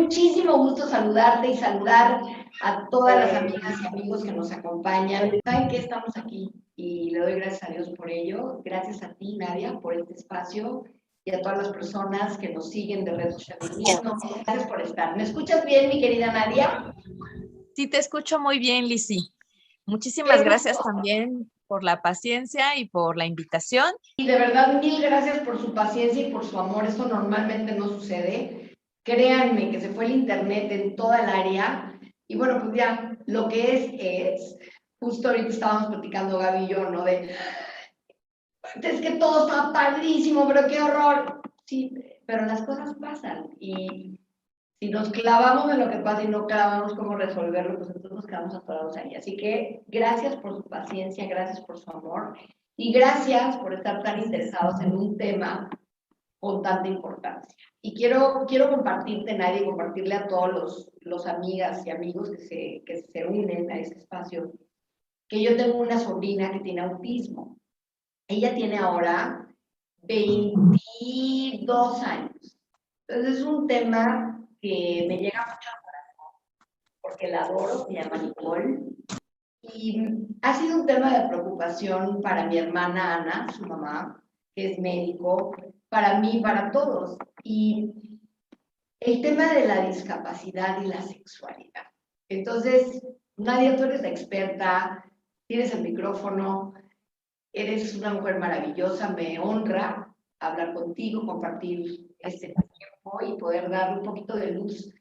muchísimo gusto saludarte y saludar a todas las amigas y amigos que nos acompañan. Saben que estamos aquí y le doy gracias a Dios por ello. Gracias a ti, Nadia, por este espacio y a todas las personas que nos siguen de Retos Feminismo. Gracias por estar. ¿Me escuchas bien, mi querida Nadia? Sí, te escucho muy bien, Lizzy. Muchísimas gracias también por la paciencia y por la invitación. Y de verdad, mil gracias por su paciencia y por su amor. Esto normalmente no sucede. Créanme que se fue el internet en toda el área. Y bueno, pues ya, lo que es, justo ahorita estábamos platicando Gaby y yo, ¿no? Es que todo está padrísimo, pero qué horror. Sí, pero las cosas pasan. Y si nos clavamos en lo que pasa y no clavamos cómo resolverlo, pues entonces nos quedamos atorados ahí. Así que gracias por su paciencia, gracias por su amor y gracias por estar tan interesados en un tema con tanta importancia. Y quiero compartirte, Nadia, y compartirle a todos los amigas y amigos que se unen a este espacio, que yo tengo una sobrina que tiene autismo. Ella tiene ahora 22 años. Entonces es un tema que me llega mucho al corazón, porque la adoro, se llama Nicole. Y ha sido un tema de preocupación para mi hermana Ana, su mamá, que es médico, para mí, para todos. Y el tema de la discapacidad y la sexualidad. Entonces, Nadia, tú eres la experta, tienes el micrófono, eres una mujer maravillosa, me honra hablar contigo, compartir este tiempo y poder dar un poquito de luz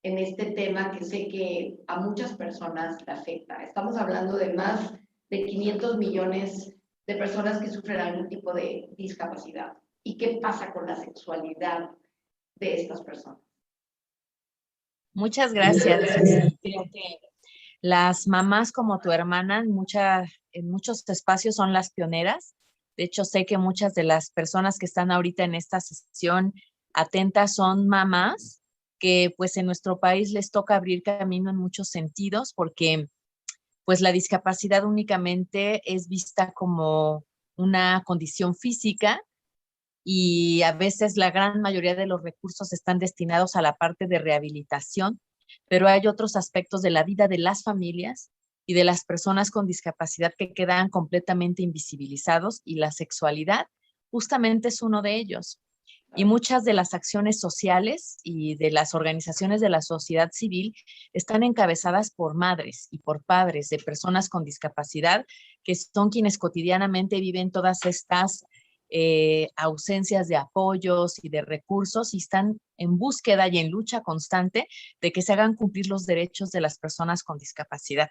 en este tema que sé que a muchas personas le afecta. Estamos hablando de más de 500 millones de personas que sufren algún tipo de discapacidad. ¿Y qué pasa con la sexualidad de estas personas? Muchas gracias, Lizzy. Creo que las mamás como tu hermana en muchos espacios son las pioneras. De hecho, sé que muchas de las personas que están ahorita en esta sesión atentas son mamás que pues en nuestro país les toca abrir camino en muchos sentidos porque pues la discapacidad únicamente es vista como una condición física y a veces la gran mayoría de los recursos están destinados a la parte de rehabilitación, pero hay otros aspectos de la vida de las familias y de las personas con discapacidad que quedan completamente invisibilizados y la sexualidad justamente es uno de ellos. Y muchas de las acciones sociales y de las organizaciones de la sociedad civil están encabezadas por madres y por padres de personas con discapacidad, que son quienes cotidianamente viven todas estas ausencias de apoyos y de recursos y están en búsqueda y en lucha constante de que se hagan cumplir los derechos de las personas con discapacidad.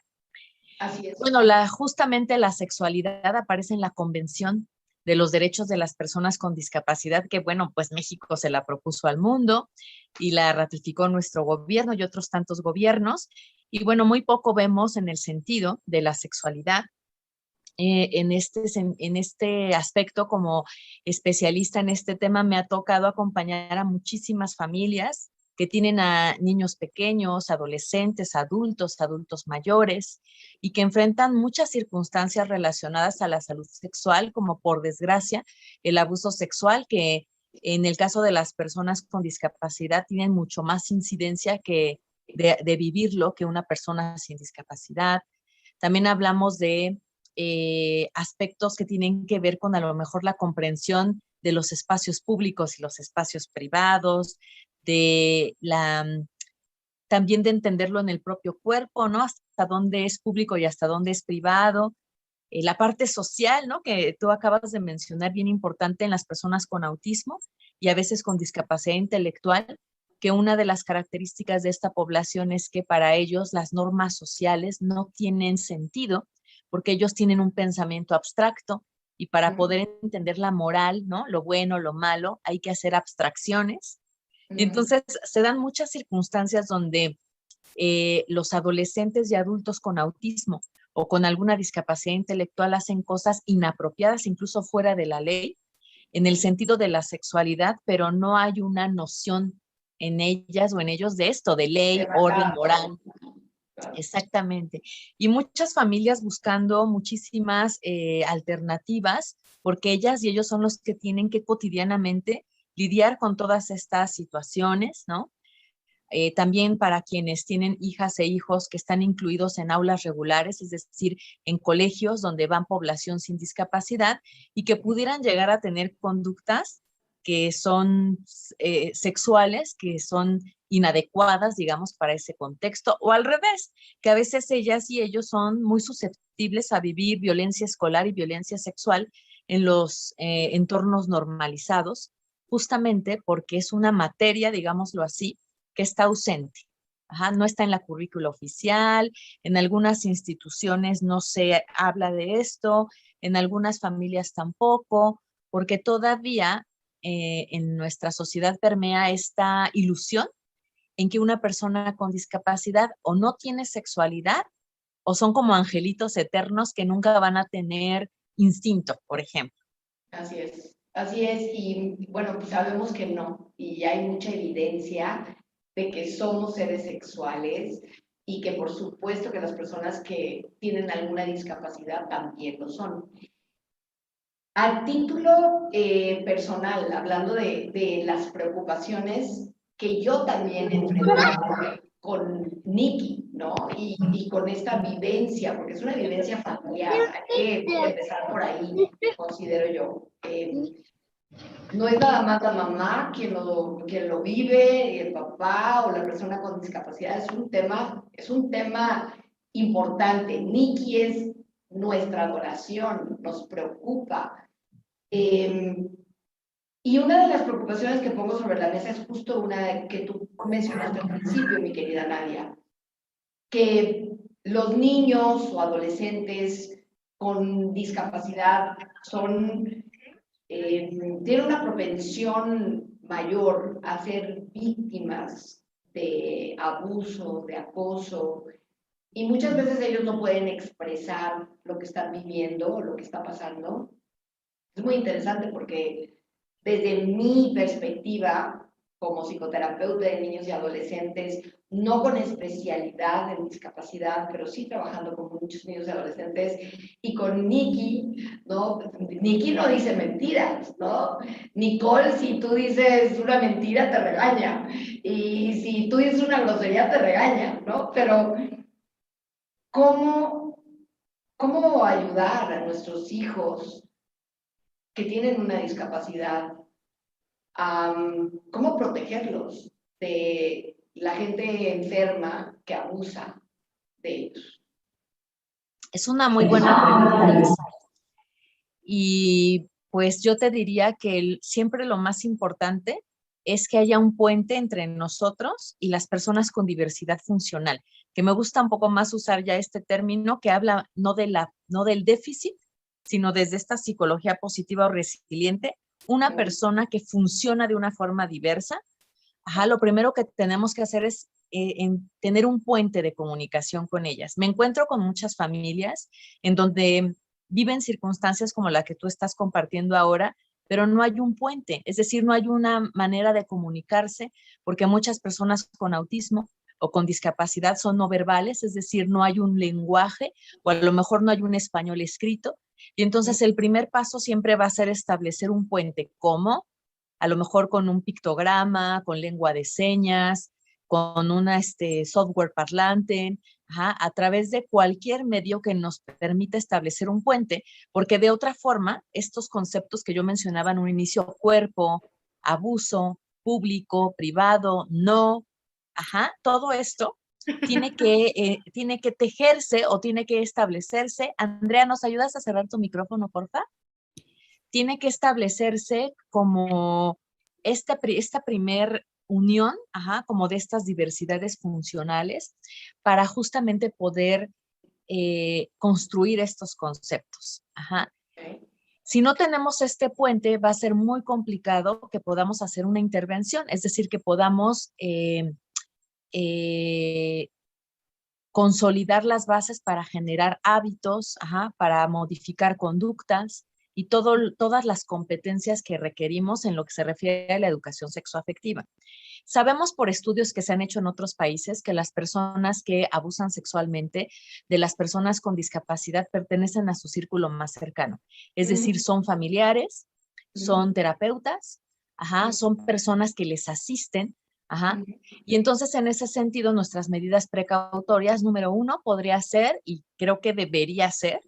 Así es. Bueno, justamente la sexualidad aparece en la Convención de los Derechos de las Personas con Discapacidad, que bueno, pues México se la propuso al mundo y la ratificó nuestro gobierno y otros tantos gobiernos. Y bueno, muy poco vemos en el sentido de la sexualidad. En este aspecto, como especialista en este tema, me ha tocado acompañar a muchísimas familias que tienen a niños pequeños, adolescentes, adultos mayores, y que enfrentan muchas circunstancias relacionadas a la salud sexual, como por desgracia el abuso sexual, que en el caso de las personas con discapacidad tienen mucho más incidencia que de vivirlo que una persona sin discapacidad. También hablamos de aspectos que tienen que ver con a lo mejor la comprensión de los espacios públicos y los espacios privados, también de entenderlo en el propio cuerpo, ¿no? Hasta dónde es público y hasta dónde es privado. La parte social, ¿no? Que tú acabas de mencionar, bien importante en las personas con autismo y a veces con discapacidad intelectual, que una de las características de esta población es que para ellos las normas sociales no tienen sentido porque ellos tienen un pensamiento abstracto y para poder entender la moral, ¿no? Lo bueno, lo malo, hay que hacer abstracciones. Y entonces se dan muchas circunstancias donde los adolescentes y adultos con autismo o con alguna discapacidad intelectual hacen cosas inapropiadas, incluso fuera de la ley, en el sentido de la sexualidad, pero no hay una noción en ellas o en ellos de esto, de ley, orden, moral. Exactamente. Y muchas familias buscando muchísimas alternativas, porque ellas y ellos son los que tienen que cotidianamente lidiar con todas estas situaciones, ¿no? También para quienes tienen hijas e hijos que están incluidos en aulas regulares, es decir, en colegios donde van población sin discapacidad y que pudieran llegar a tener conductas que son sexuales, que son inadecuadas, digamos, para ese contexto, o al revés, que a veces ellas y ellos son muy susceptibles a vivir violencia escolar y violencia sexual en los entornos normalizados, justamente porque es una materia, digámoslo así, que está ausente. Ajá, no está en la currícula oficial, en algunas instituciones no se habla de esto, en algunas familias tampoco, porque todavía en nuestra sociedad permea esta ilusión en que una persona con discapacidad o no tiene sexualidad o son como angelitos eternos que nunca van a tener instinto, por ejemplo. Así es, y bueno, pues sabemos que no, y hay mucha evidencia de que somos seres sexuales y que por supuesto que las personas que tienen alguna discapacidad también lo son. A título personal, hablando de las preocupaciones que yo también he enfrentado con Nikki, ¿no? Y con esta vivencia, porque es una vivencia familiar, hay que empezar por ahí, considero yo. No es nada más la mamá quien lo vive, y el papá o la persona con discapacidad, es un tema importante. Nikki es nuestra adoración, nos preocupa. Y una de las preocupaciones que pongo sobre la mesa es justo una que tú mencionaste al principio, mi querida Nadia, que los niños o adolescentes con discapacidad tienen una propensión mayor a ser víctimas de abuso, de acoso, y muchas veces ellos no pueden expresar lo que están viviendo o lo que está pasando. Es muy interesante porque desde mi perspectiva como psicoterapeuta de niños y adolescentes, no con especialidad en discapacidad, pero sí trabajando con muchos niños y adolescentes, y con Nikki, ¿no? Nikki no dice mentiras, ¿no? Nicole, si tú dices una mentira, te regaña, y si tú dices una grosería, te regaña, ¿no? Pero, ¿cómo, cómo ayudar a nuestros hijos que tienen una discapacidad? ¿Cómo protegerlos de la gente enferma que abusa de ellos? Es una muy buena pregunta, Lisa. Y pues yo te diría que siempre lo más importante es que haya un puente entre nosotros y las personas con diversidad funcional, que me gusta un poco más usar ya este término que habla no del déficit, sino desde esta psicología positiva o resiliente, una persona que funciona de una forma diversa. Ajá, lo primero que tenemos que hacer es tener un puente de comunicación con ellas. Me encuentro con muchas familias en donde viven circunstancias como la que tú estás compartiendo ahora, pero no hay un puente, es decir, no hay una manera de comunicarse, porque muchas personas con autismo o con discapacidad son no verbales, es decir, no hay un lenguaje o a lo mejor no hay un español escrito. Y entonces el primer paso siempre va a ser establecer un puente. ¿Cómo? A lo mejor con un pictograma, con lengua de señas, con un software parlante, ajá, a través de cualquier medio que nos permita establecer un puente, porque de otra forma, estos conceptos que yo mencionaba en un inicio, cuerpo, abuso, público, privado, no, ajá, todo esto tiene que tejerse o tiene que establecerse. Andrea, ¿nos ayudas a cerrar tu micrófono, porfa? Tiene que establecerse como esta primer unión, ajá, como de estas diversidades funcionales para justamente poder construir estos conceptos. Ajá. Si no tenemos este puente, va a ser muy complicado que podamos hacer una intervención, es decir, que podamos consolidar las bases para generar hábitos, ajá, para modificar conductas y todas las competencias que requerimos en lo que se refiere a la educación sexoafectiva. Sabemos por estudios que se han hecho en otros países que las personas que abusan sexualmente de las personas con discapacidad pertenecen a su círculo más cercano. Es decir, son familiares, son terapeutas, ajá, son personas que les asisten Ajá. Y entonces, en ese sentido, nuestras medidas precautorias, número uno, podría ser, y creo que debería ser,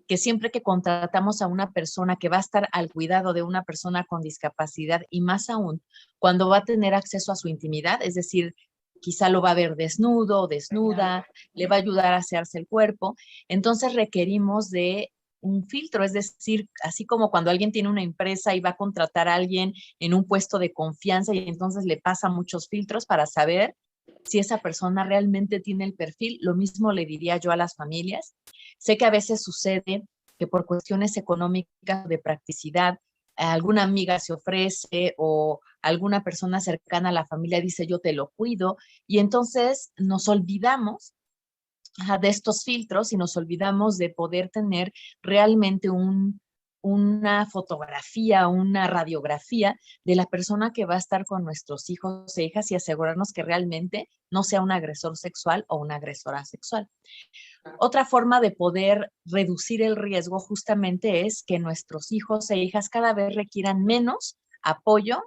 que siempre que contratamos a una persona que va a estar al cuidado de una persona con discapacidad y más aún cuando va a tener acceso a su intimidad, es decir, quizá lo va a ver desnudo o desnuda, le va a ayudar a asearse el cuerpo, entonces requerimos de un filtro, es decir, así como cuando alguien tiene una empresa y va a contratar a alguien en un puesto de confianza y entonces le pasa muchos filtros para saber si esa persona realmente tiene el perfil, lo mismo le diría yo a las familias. Sé que a veces sucede que por cuestiones económicas de practicidad, alguna amiga se ofrece o alguna persona cercana a la familia dice yo te lo cuido y entonces nos olvidamos de estos filtros y nos olvidamos de poder tener realmente una fotografía, una radiografía de la persona que va a estar con nuestros hijos e hijas y asegurarnos que realmente no sea un agresor sexual o una agresora sexual. Otra forma de poder reducir el riesgo justamente es que nuestros hijos e hijas cada vez requieran menos apoyo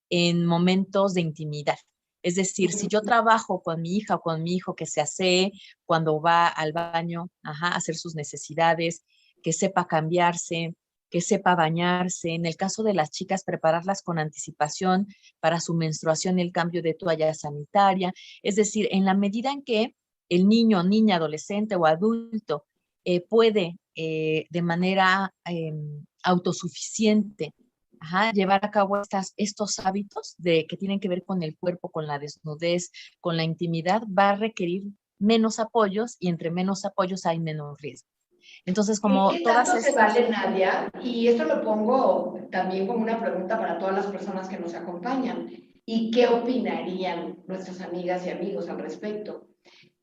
en momentos de intimidad. Es decir, si yo trabajo con mi hija o con mi hijo que se asee cuando va al baño, a hacer sus necesidades, que sepa cambiarse, que sepa bañarse. En el caso de las chicas, prepararlas con anticipación para su menstruación y el cambio de toalla sanitaria. Es decir, en la medida en que el niño, niña, adolescente o adulto puede de manera autosuficiente llevar a cabo estos hábitos que tienen que ver con el cuerpo, con la desnudez, con la intimidad, va a requerir menos apoyos y entre menos apoyos hay menos riesgo. Entonces, como ¿Qué todas tanto se estas... vale, Nadia? Y esto lo pongo también como una pregunta para todas las personas que nos acompañan. ¿Y qué opinarían nuestras amigas y amigos al respecto?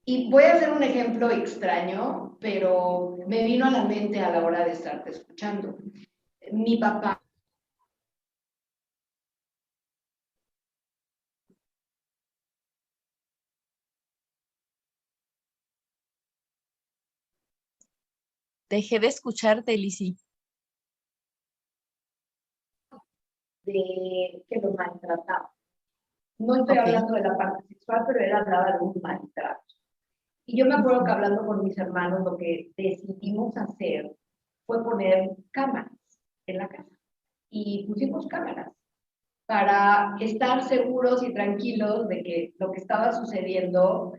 Y voy a hacer un ejemplo extraño, pero me vino a la mente a la hora de estarte escuchando. Mi papá. Dejé de escucharte, Lizzy. De que lo maltrataba. No estoy Ok. hablando de la parte sexual, pero él hablaba de un maltrato. Y yo me acuerdo que hablando con mis hermanos, lo que decidimos hacer fue poner cámaras en la casa. Y pusimos cámaras para estar seguros y tranquilos de que lo que estaba sucediendo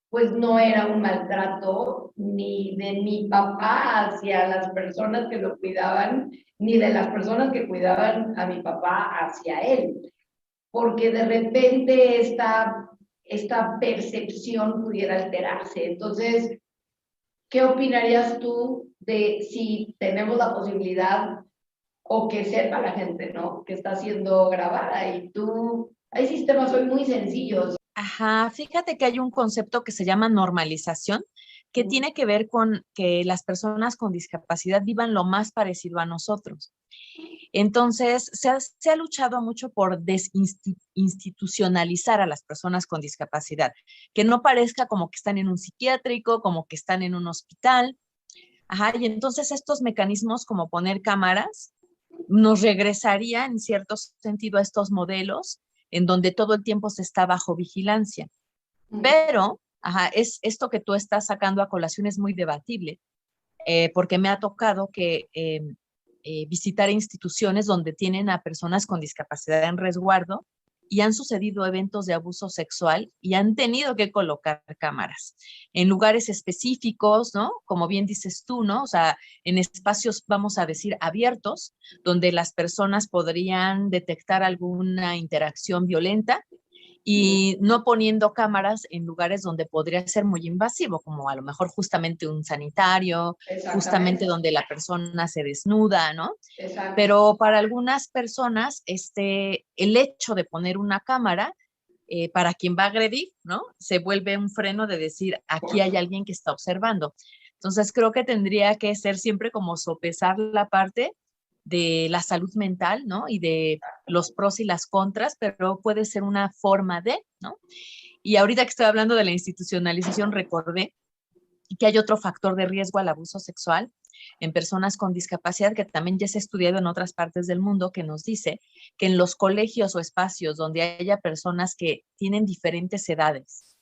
pues no era un maltrato ni de mi papá hacia las personas que lo cuidaban, ni de las personas que cuidaban a mi papá hacia él, porque de repente esta percepción pudiera alterarse. Entonces, ¿qué opinarías tú de si tenemos la posibilidad o que sepa la gente, ¿no? Que está siendo grabada y tú, hay sistemas hoy muy sencillos. Ajá, fíjate que hay un concepto que se llama normalización, que tiene que ver con que las personas con discapacidad vivan lo más parecido a nosotros. Entonces, se ha luchado mucho por desinstitucionalizar a las personas con discapacidad, que no parezca como que están en un psiquiátrico, como que están en un hospital. Ajá, y entonces estos mecanismos como poner cámaras nos regresaría en cierto sentido a estos modelos en donde todo el tiempo se está bajo vigilancia. Pero, esto que tú estás sacando a colación es muy debatible, porque me ha tocado que visitar instituciones donde tienen a personas con discapacidad en resguardo y han sucedido eventos de abuso sexual y han tenido que colocar cámaras en lugares específicos, ¿no? Como bien dices tú, ¿no? O sea, en espacios, vamos a decir, abiertos, donde las personas podrían detectar alguna interacción violenta y no poniendo cámaras en lugares donde podría ser muy invasivo, como a lo mejor justamente un sanitario, justamente Exactamente. donde la persona se desnuda, ¿no? Exacto. Pero para algunas personas, el hecho de poner una cámara para quien va a agredir, ¿no? Se vuelve un freno de decir, aquí hay alguien que está observando. Entonces, creo que tendría que ser siempre como sopesar la parte de la salud mental, ¿no? Y de los pros y las contras, pero puede ser una forma de, ¿no? Y ahorita que estoy hablando de la institucionalización, recordé y que hay otro factor de riesgo al abuso sexual en personas con discapacidad que también ya se ha estudiado en otras partes del mundo, que nos dice que en los colegios o espacios donde haya personas que tienen diferentes edades,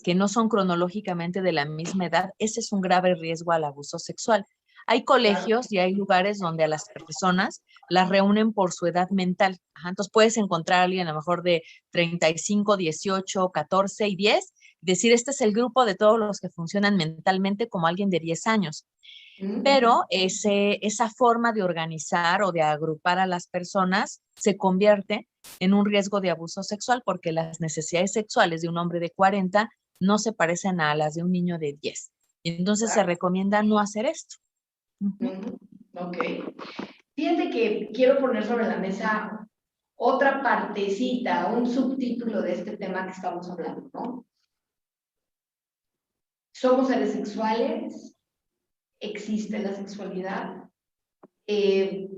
que no son cronológicamente de la misma edad, ese es un grave riesgo al abuso sexual. Hay colegios y hay lugares donde a las personas las reúnen por su edad mental. Ajá, entonces puedes encontrar a alguien a lo mejor de 35, 18, 14 y 10, decir, este es el grupo de todos los que funcionan mentalmente como alguien de 10 años. Pero esa forma de organizar o de agrupar a las personas se convierte en un riesgo de abuso sexual porque las necesidades sexuales de un hombre de 40 no se parecen a las de un niño de 10. Y entonces se recomienda no hacer esto. Ok. Fíjate que quiero poner sobre la mesa otra partecita, un subtítulo de este tema que estamos hablando, ¿no? Somos seres sexuales, existe la sexualidad. Y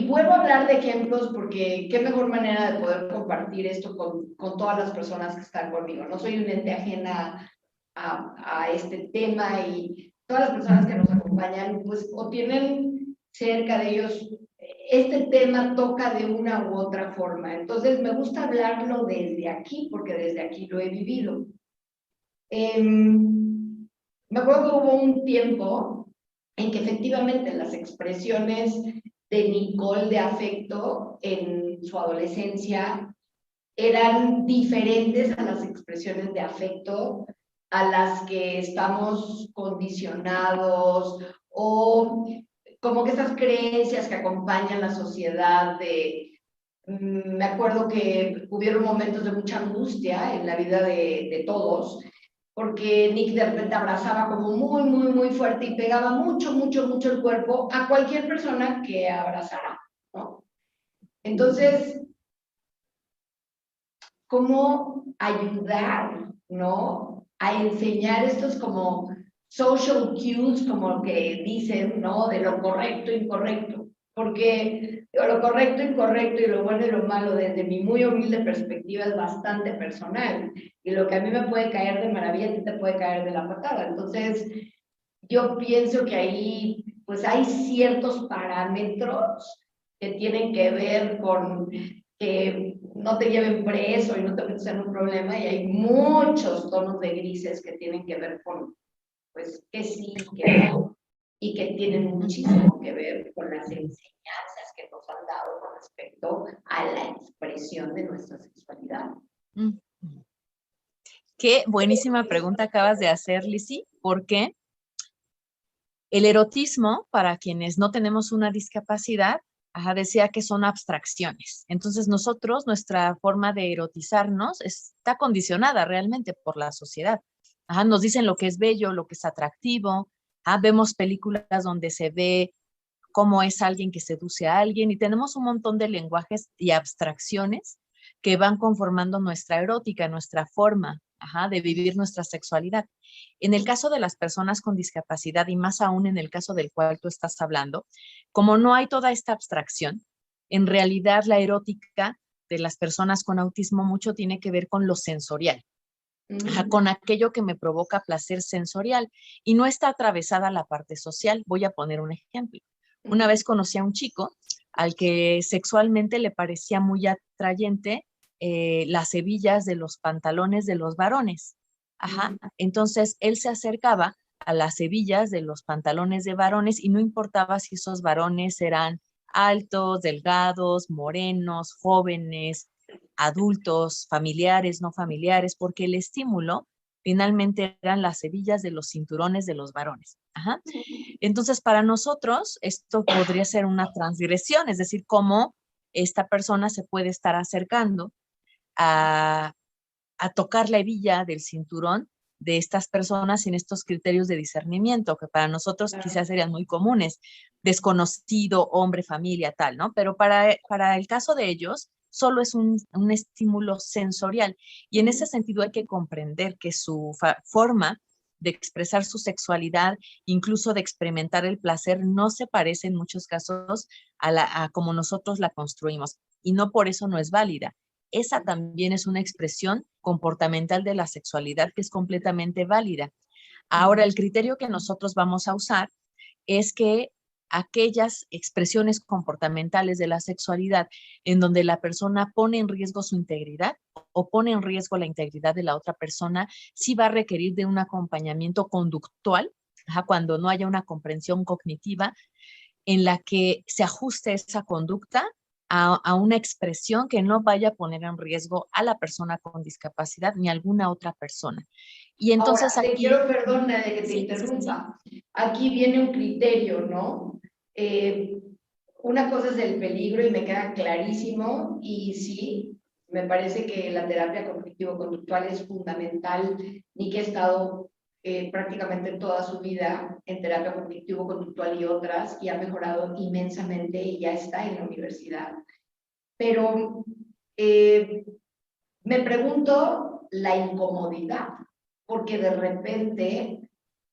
vuelvo a hablar de ejemplos porque qué mejor manera de poder compartir esto con todas las personas que están conmigo. No soy un ente ajena a este tema y todas las personas que nos acompañan, pues, o tienen cerca de ellos, este tema toca de una u otra forma. Entonces, me gusta hablarlo desde aquí porque desde aquí lo he vivido. Me acuerdo que hubo un tiempo en que efectivamente las expresiones de Nicole de afecto en su adolescencia eran diferentes a las expresiones de afecto a las que estamos condicionados o como que esas creencias que acompañan la sociedad de... Me acuerdo que hubieron momentos de mucha angustia en la vida de todos, porque Nick de repente abrazaba como muy fuerte y pegaba mucho el cuerpo a cualquier persona que abrazara, ¿no? Entonces, ¿cómo ayudar, ¿no? A enseñar estos como social cues, como que dicen, ¿no? De lo correcto e incorrecto. Porque lo correcto, incorrecto y lo bueno y lo malo, desde mi muy humilde perspectiva, es bastante personal. Y lo que a mí me puede caer de maravilla, a ti te puede caer de la patada. Entonces, yo pienso que ahí, pues hay ciertos parámetros que tienen que ver con que no te lleven preso y no te metas en un problema, y hay muchos tonos de grises que tienen que ver con, pues, que sí, que no, y que tienen muchísimo que ver con las enseñanzas que nos han dado con respecto a la expresión de nuestra sexualidad. Qué buenísima pregunta acabas de hacer, Lizzy, porque el erotismo, para quienes no tenemos una discapacidad, decía que son abstracciones. Entonces nosotros, nuestra forma de erotizarnos está condicionada realmente por la sociedad. Nos dicen lo que es bello, lo que es atractivo. Vemos películas donde se ve cómo es alguien que seduce a alguien y tenemos un montón de lenguajes y abstracciones que van conformando nuestra erótica, nuestra forma de vivir nuestra sexualidad. En el caso de las personas con discapacidad y más aún en el caso del cual tú estás hablando, como no hay toda esta abstracción, en realidad la erótica de las personas con autismo mucho tiene que ver con lo sensorial, con aquello que me provoca placer sensorial y no está atravesada la parte social. Voy a poner un ejemplo. Una vez conocí a un chico al que sexualmente le parecía muy atrayente las hebillas de los pantalones de los varones. Entonces él se acercaba a las hebillas de los pantalones de varones y no importaba si esos varones eran altos, delgados, morenos, jóvenes, adultos, familiares, no familiares, porque el estímulo finalmente eran las hebillas de los cinturones de los varones. Entonces, para nosotros, esto podría ser una transgresión, es decir, cómo esta persona se puede estar acercando a tocar la hebilla del cinturón de estas personas sin estos criterios de discernimiento, que para nosotros quizás serían muy comunes, desconocido, hombre, familia, tal, ¿no? Pero para el caso de ellos, solo es un estímulo sensorial. Y en ese sentido hay que comprender que su forma de expresar su sexualidad, incluso de experimentar el placer, no se parece en muchos casos a como nosotros la construimos. Y no por eso no es válida. Esa también es una expresión comportamental de la sexualidad que es completamente válida. Ahora, el criterio que nosotros vamos a usar es que aquellas expresiones comportamentales de la sexualidad en donde la persona pone en riesgo su integridad o pone en riesgo la integridad de la otra persona, sí va a requerir de un acompañamiento conductual, cuando no haya una comprensión cognitiva en la que se ajuste esa conducta a una expresión que no vaya a poner en riesgo a la persona con discapacidad ni a alguna otra persona. Y Ahora, entonces te aquí... quiero, perdona de que te Sí, sí, sí. interrumpa. Aquí viene un criterio, ¿no? Eh, una cosa es el peligro y me queda clarísimo y sí, me parece que la terapia cognitivo-conductual es fundamental y que he estado prácticamente toda su vida en terapia cognitivo-conductual y otras y ha mejorado inmensamente y ya está en la universidad. Pero eh, me pregunto la incomodidad, porque de repente,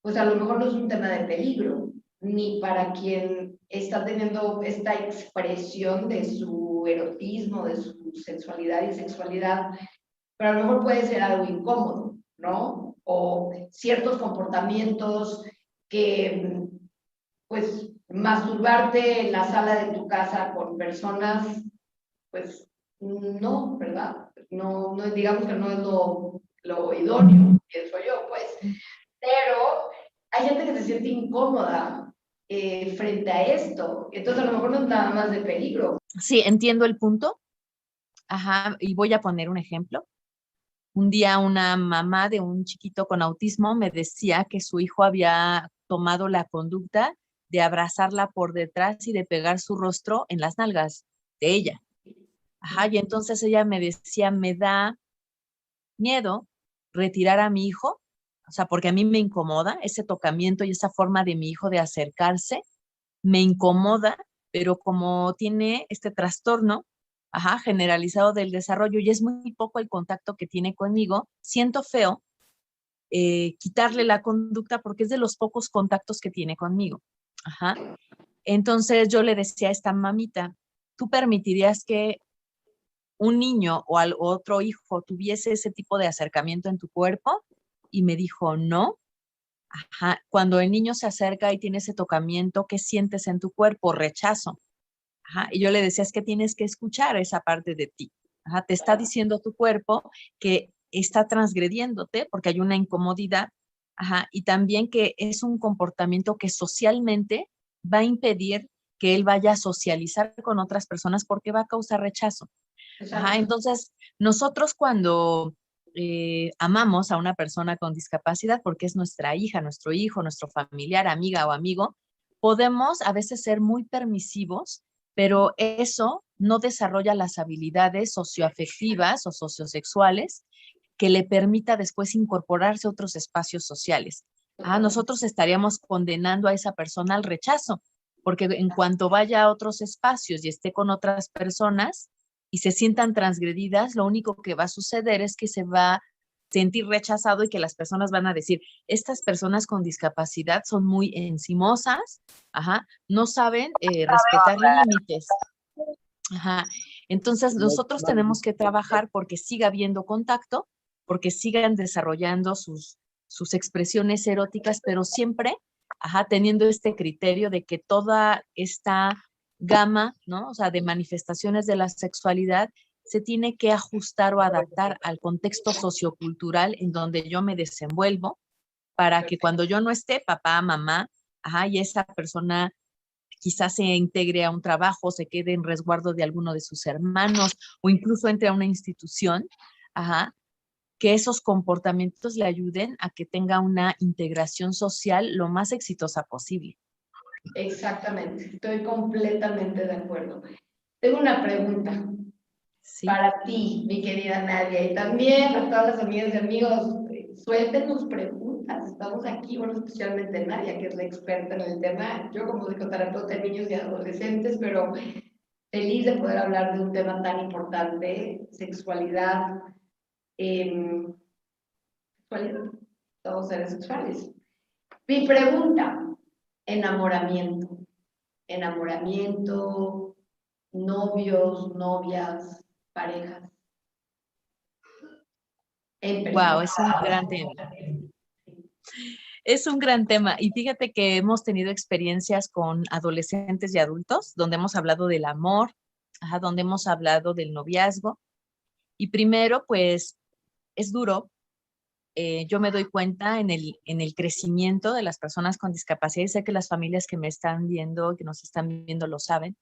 pues a lo mejor no es un tema de peligro, ni para quien está teniendo esta expresión de su erotismo, de su sensualidad y sexualidad, pero a lo mejor puede ser algo incómodo, ¿no? O ciertos comportamientos que, pues, masturbarte en la sala de tu casa con personas pues no, ¿verdad? No, no digamos que no es lo idóneo, pienso yo, pues. Pero hay gente que se siente incómoda frente a esto. Entonces a lo mejor no es nada más de peligro. Sí, entiendo el punto. Ajá, y voy a poner un ejemplo. Un día una mamá de un chiquito con autismo me decía que su hijo había tomado la conducta de abrazarla por detrás y de pegar su rostro en las nalgas de ella. Ajá, y entonces ella me decía, me da miedo retirar a mi hijo, o sea, porque a mí me incomoda ese tocamiento y esa forma de mi hijo de acercarse, me incomoda, pero como tiene este trastorno, generalizado del desarrollo y es muy poco el contacto que tiene conmigo, siento feo quitarle la conducta porque es de los pocos contactos que tiene conmigo. Ajá. Entonces yo le decía a esta mamita, ¿tú permitirías que un niño o otro hijo tuviese ese tipo de acercamiento en tu cuerpo? Y me dijo, no. Ajá. Cuando el niño se acerca y tiene ese tocamiento, ¿qué sientes en tu cuerpo? Rechazo. Ajá. Y yo le decía, es que tienes que escuchar esa parte de ti. Ajá. Te está diciendo tu cuerpo que está transgrediéndote porque hay una incomodidad. Ajá. Y también que es un comportamiento que socialmente va a impedir que él vaya a socializar con otras personas porque va a causar rechazo. Ajá, Exacto. entonces, nosotros cuando amamos a una persona con discapacidad, porque es nuestra hija, nuestro hijo, nuestro familiar, amiga o amigo, podemos a veces ser muy permisivos, pero eso no desarrolla las habilidades socioafectivas o sociosexuales que le permita después incorporarse a otros espacios sociales. Nosotros estaríamos condenando a esa persona al rechazo, porque en cuanto vaya a otros espacios y esté con otras personas, y se sientan transgredidas, lo único que va a suceder es que se va a sentir rechazado y que las personas van a decir, estas personas con discapacidad son muy encimosas, no saben respetar límites. Entonces, nosotros tenemos que trabajar porque siga habiendo contacto, porque sigan desarrollando sus expresiones eróticas, pero siempre, teniendo este criterio de que toda esta gama, ¿no? O sea, de manifestaciones de la sexualidad se tiene que ajustar o adaptar al contexto sociocultural en donde yo me desenvuelvo para que cuando yo no esté, papá, mamá, y esa persona quizás se integre a un trabajo, se quede en resguardo de alguno de sus hermanos o incluso entre a una institución, que esos comportamientos le ayuden a que tenga una integración social lo más exitosa posible. Exactamente, estoy completamente de acuerdo. Tengo una pregunta Sí. para ti, mi querida Nadia, y también a todas las amigas y amigos, suéltenos preguntas. Estamos aquí, bueno, especialmente Nadia, que es la experta en el tema. Yo como psicoterapeuta de niños y adolescentes, pero feliz de poder hablar de un tema tan importante, sexualidad, sexualidad, todos seres sexuales. Mi pregunta, enamoramiento. Enamoramiento, novios, novias, parejas. En Wow, persona. es un gran tema. Es un gran tema y fíjate que hemos tenido experiencias con adolescentes y adultos donde hemos hablado del amor, ajá, donde hemos hablado del noviazgo y primero pues es duro. Yo me doy cuenta en el crecimiento de las personas con discapacidad y sé que las familias que me están viendo, que nos están viendo lo saben,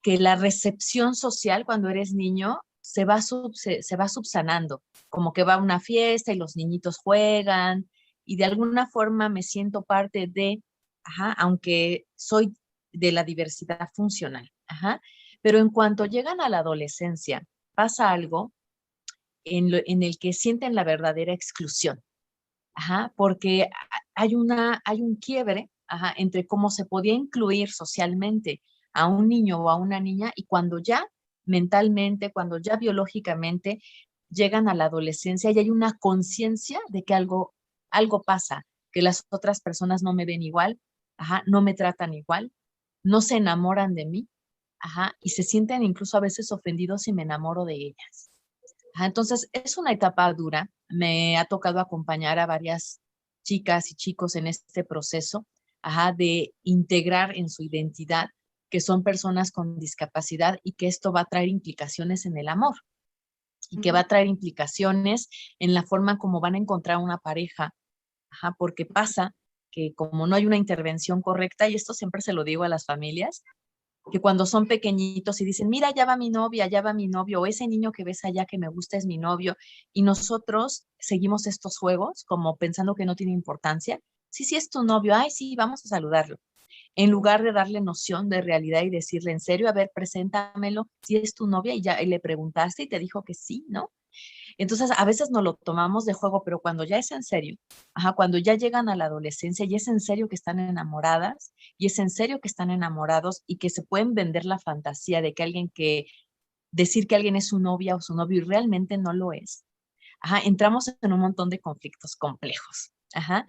que la recepción social cuando eres niño se va subsanando, como que va a una fiesta y los niñitos juegan y de alguna forma me siento parte de, ajá, aunque soy de la diversidad funcional, ajá, pero en cuanto llegan a la adolescencia, pasa algo en el que sienten la verdadera exclusión, ajá, porque hay un quiebre, ajá, entre cómo se podía incluir socialmente a un niño o a una niña y cuando ya mentalmente, cuando ya biológicamente llegan a la adolescencia y hay una conciencia de que algo pasa, que las otras personas no me ven igual, ajá, no me tratan igual, no se enamoran de mí, ajá, y se sienten incluso a veces ofendidos si me enamoro de ellas. Ajá, entonces, es una etapa dura. Me ha tocado acompañar a varias chicas y chicos en este proceso, ajá, de integrar en su identidad que son personas con discapacidad y que esto va a traer implicaciones en el amor y que va a traer implicaciones en la forma como van a encontrar una pareja, ajá, porque pasa que como no hay una intervención correcta, y esto siempre se lo digo a las familias, que cuando son pequeñitos y dicen, mira, ya va mi novia, ya va mi novio, o ese niño que ves allá que me gusta es mi novio, y nosotros seguimos estos juegos como pensando que no tiene importancia. Sí, sí es tu novio, ay, sí, vamos a saludarlo. En lugar de darle noción de realidad y decirle, en serio, a ver, preséntamelo, si es tu novia y ya y le preguntaste y te dijo que sí, ¿no? Entonces, a veces no lo tomamos de juego, pero cuando ya es en serio, ajá, cuando ya llegan a la adolescencia y es en serio que están enamoradas y es en serio que están enamorados y que se pueden vender la fantasía de que decir que alguien es su novia o su novio y realmente no lo es, ajá, entramos en un montón de conflictos complejos. Ajá.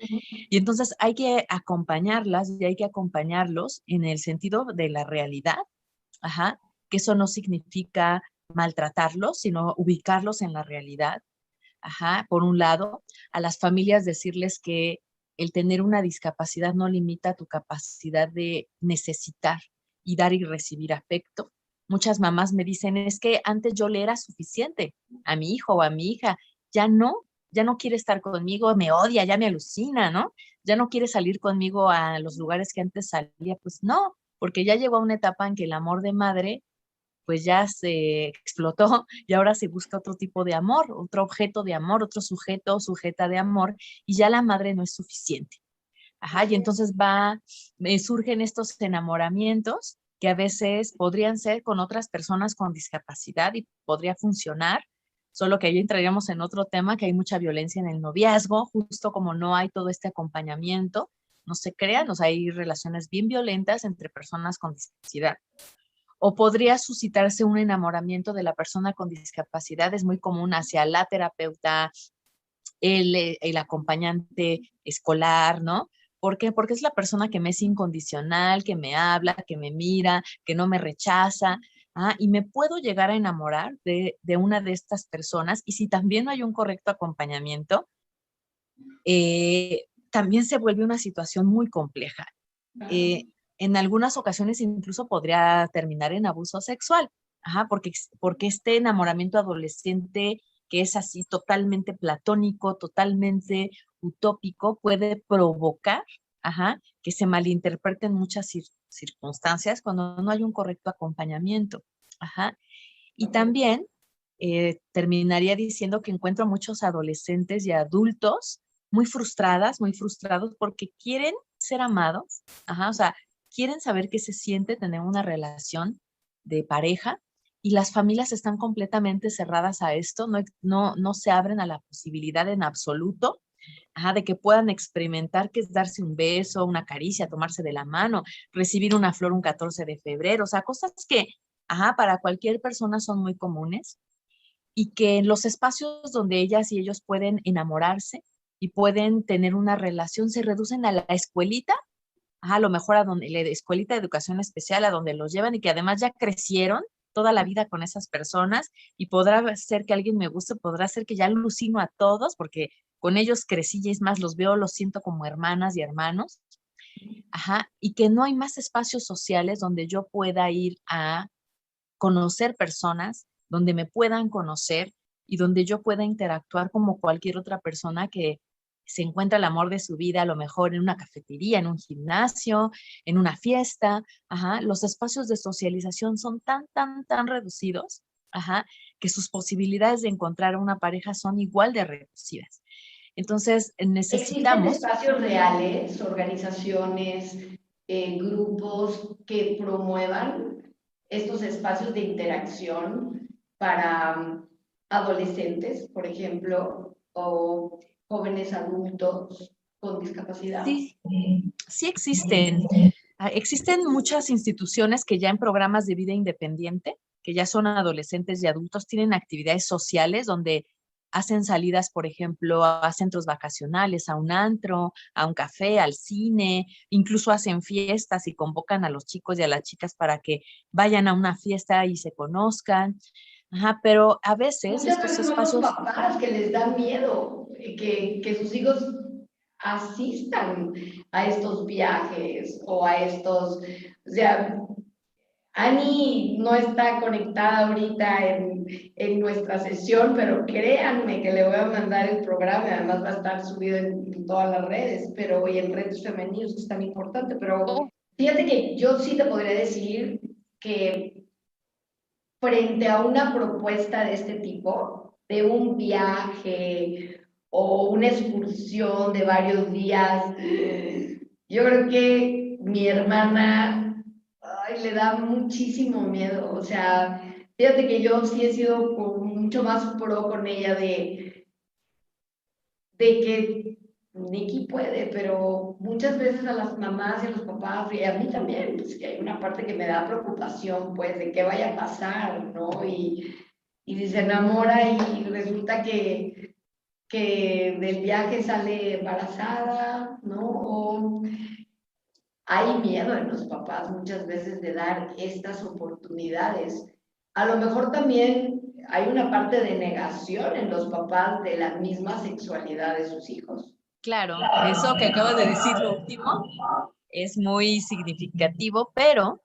Y entonces hay que acompañarlas y hay que acompañarlos en el sentido de la realidad, ajá, que eso no significa maltratarlos, sino ubicarlos en la realidad. Ajá, por un lado, a las familias decirles que el tener una discapacidad no limita tu capacidad de necesitar y dar y recibir afecto. Muchas mamás me dicen, es que antes yo le era suficiente a mi hijo o a mi hija, ya no, ya no quiere estar conmigo, me odia, ya me alucina, ¿no? Ya no quiere salir conmigo a los lugares que antes salía, pues no, porque ya llegó a una etapa en que el amor de madre pues ya se explotó y ahora se busca otro tipo de amor, otro objeto de amor, otro sujeto o sujeta de amor y ya la madre no es suficiente. Ajá, y entonces surgen estos enamoramientos que a veces podrían ser con otras personas con discapacidad y podría funcionar, solo que ahí entraríamos en otro tema, que hay mucha violencia en el noviazgo, justo como no hay todo este acompañamiento, no se crean, o sea, hay relaciones bien violentas entre personas con discapacidad o podría suscitarse un enamoramiento de la persona con discapacidad, es muy común hacia la terapeuta, el acompañante escolar, ¿no? ¿Por qué? Porque es la persona que me es incondicional, que me habla, que me mira, que no me rechaza. Ah, y me puedo llegar a enamorar de una de estas personas. Y si también no hay un correcto acompañamiento, también se vuelve una situación muy compleja. Eh, en algunas ocasiones incluso podría terminar en abuso sexual, ajá, porque este enamoramiento adolescente que es así totalmente platónico, totalmente utópico, puede provocar, ajá, que se malinterpreten muchas circunstancias cuando no hay un correcto acompañamiento, ajá. Y también terminaría diciendo que encuentro muchos adolescentes y adultos muy frustrados porque quieren ser amados, ajá, o sea, quieren saber qué se siente tener una relación de pareja y las familias están completamente cerradas a esto, no se abren a la posibilidad en absoluto, ajá, de que puedan experimentar qué es darse un beso, una caricia, tomarse de la mano, recibir una flor un 14 de febrero, o sea, cosas que, ajá, para cualquier persona son muy comunes y que en los espacios donde ellas y ellos pueden enamorarse y pueden tener una relación se reducen a la escuelita, a lo mejor a donde la escuelita de educación especial, a donde los llevan y que además ya crecieron toda la vida con esas personas y podrá ser que alguien me guste, podrá ser que ya alucino a todos porque con ellos crecí y es más, los veo, los siento como hermanas y hermanos. Ajá, y que no hay más espacios sociales donde yo pueda ir a conocer personas, donde me puedan conocer y donde yo pueda interactuar como cualquier otra persona que se encuentra el amor de su vida, a lo mejor en una cafetería, en un gimnasio, en una fiesta. Ajá, los espacios de socialización son tan reducidos, ajá, que sus posibilidades de encontrar una pareja son igual de reducidas. Entonces, ¿Existen necesitamos. espacios reales, organizaciones, grupos que promuevan estos espacios de interacción para adolescentes, por ejemplo, o jóvenes adultos con discapacidad? Sí, sí existen. Existen muchas instituciones que ya en programas de vida independiente, que ya son adolescentes y adultos, tienen actividades sociales donde hacen salidas, por ejemplo, a centros vacacionales, a un antro, a un café, al cine, incluso hacen fiestas y convocan a los chicos y a las chicas para que vayan a una fiesta y se conozcan. Ajá, pero a veces Muchas estos veces vemos espacios. papás que les da miedo que sus hijos asistan a estos viajes o a estos, o sea, Ani no está conectada ahorita en nuestra sesión, pero créanme que le voy a mandar el programa, además va a estar subido en todas las redes, pero y en redes femeninos, que es tan importante, pero Oh, fíjate que yo sí te podría decir que frente a una propuesta de este tipo, de un viaje o una excursión de varios días, yo creo que mi hermana ay, le da muchísimo miedo. O sea, fíjate que yo sí he sido mucho más pro con ella de que Nikki puede, pero muchas veces a las mamás y a los papás, y a mí también, pues que hay una parte que me da preocupación, pues, de qué vaya a pasar, ¿no? Y si se enamora y resulta que del viaje sale embarazada, ¿no? O hay miedo en los papás muchas veces de dar estas oportunidades. A lo mejor también hay una parte de negación en los papás de la misma sexualidad de sus hijos. claro, eso que acabas de decir, lo último, es muy significativo, pero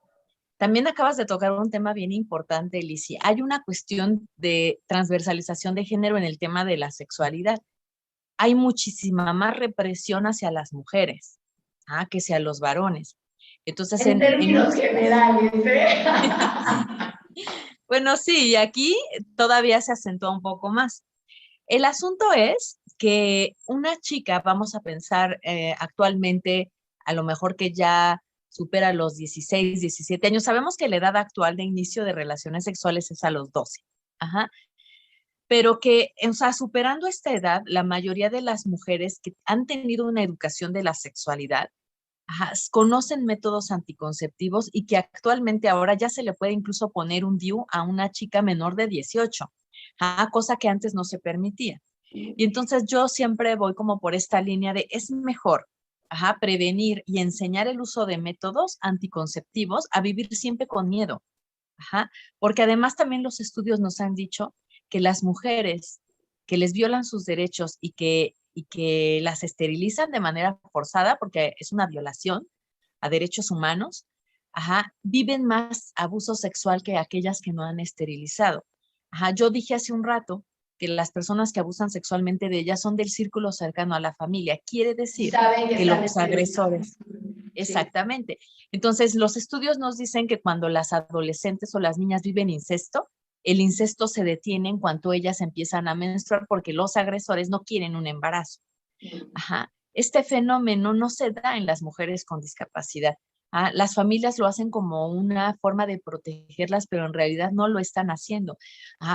también acabas de tocar un tema bien importante, Alicia. Hay una cuestión de transversalización de género en el tema de la sexualidad. Hay muchísima más represión hacia las mujeres, que hacia los varones. Entonces, En en un términos generales, ¿eh? bueno, sí, y aquí todavía se acentúa un poco más. El asunto es que una chica, vamos a pensar actualmente, a lo mejor que ya supera los 16, 17 años, sabemos que la edad actual de inicio de relaciones sexuales es a los 12, ajá, pero que, o sea, superando esta edad, la mayoría de las mujeres que han tenido una educación de la sexualidad, ajá, conocen métodos anticonceptivos y que actualmente ahora ya se le puede incluso poner un DIU a una chica menor de 18, cosa que antes no se permitía. Y entonces yo siempre voy como por esta línea de es mejor, prevenir y enseñar el uso de métodos anticonceptivos a vivir siempre con miedo, porque además también los estudios nos han dicho que las mujeres que les violan sus derechos y que las esterilizan de manera forzada, porque es una violación a derechos humanos, viven más abuso sexual que aquellas que no han esterilizado. Yo dije hace un rato que las personas que abusan sexualmente de ellas son del círculo cercano a la familia. Quiere Y decir saben que que están los esterilizados. agresores, Sí. exactamente. Entonces, los estudios nos dicen que cuando las adolescentes o las niñas viven incesto, el incesto se detiene en cuanto ellas empiezan a menstruar porque los agresores no quieren un embarazo. Este fenómeno no se da en las mujeres con discapacidad. Las familias lo hacen como una forma de protegerlas, pero en realidad no lo están haciendo.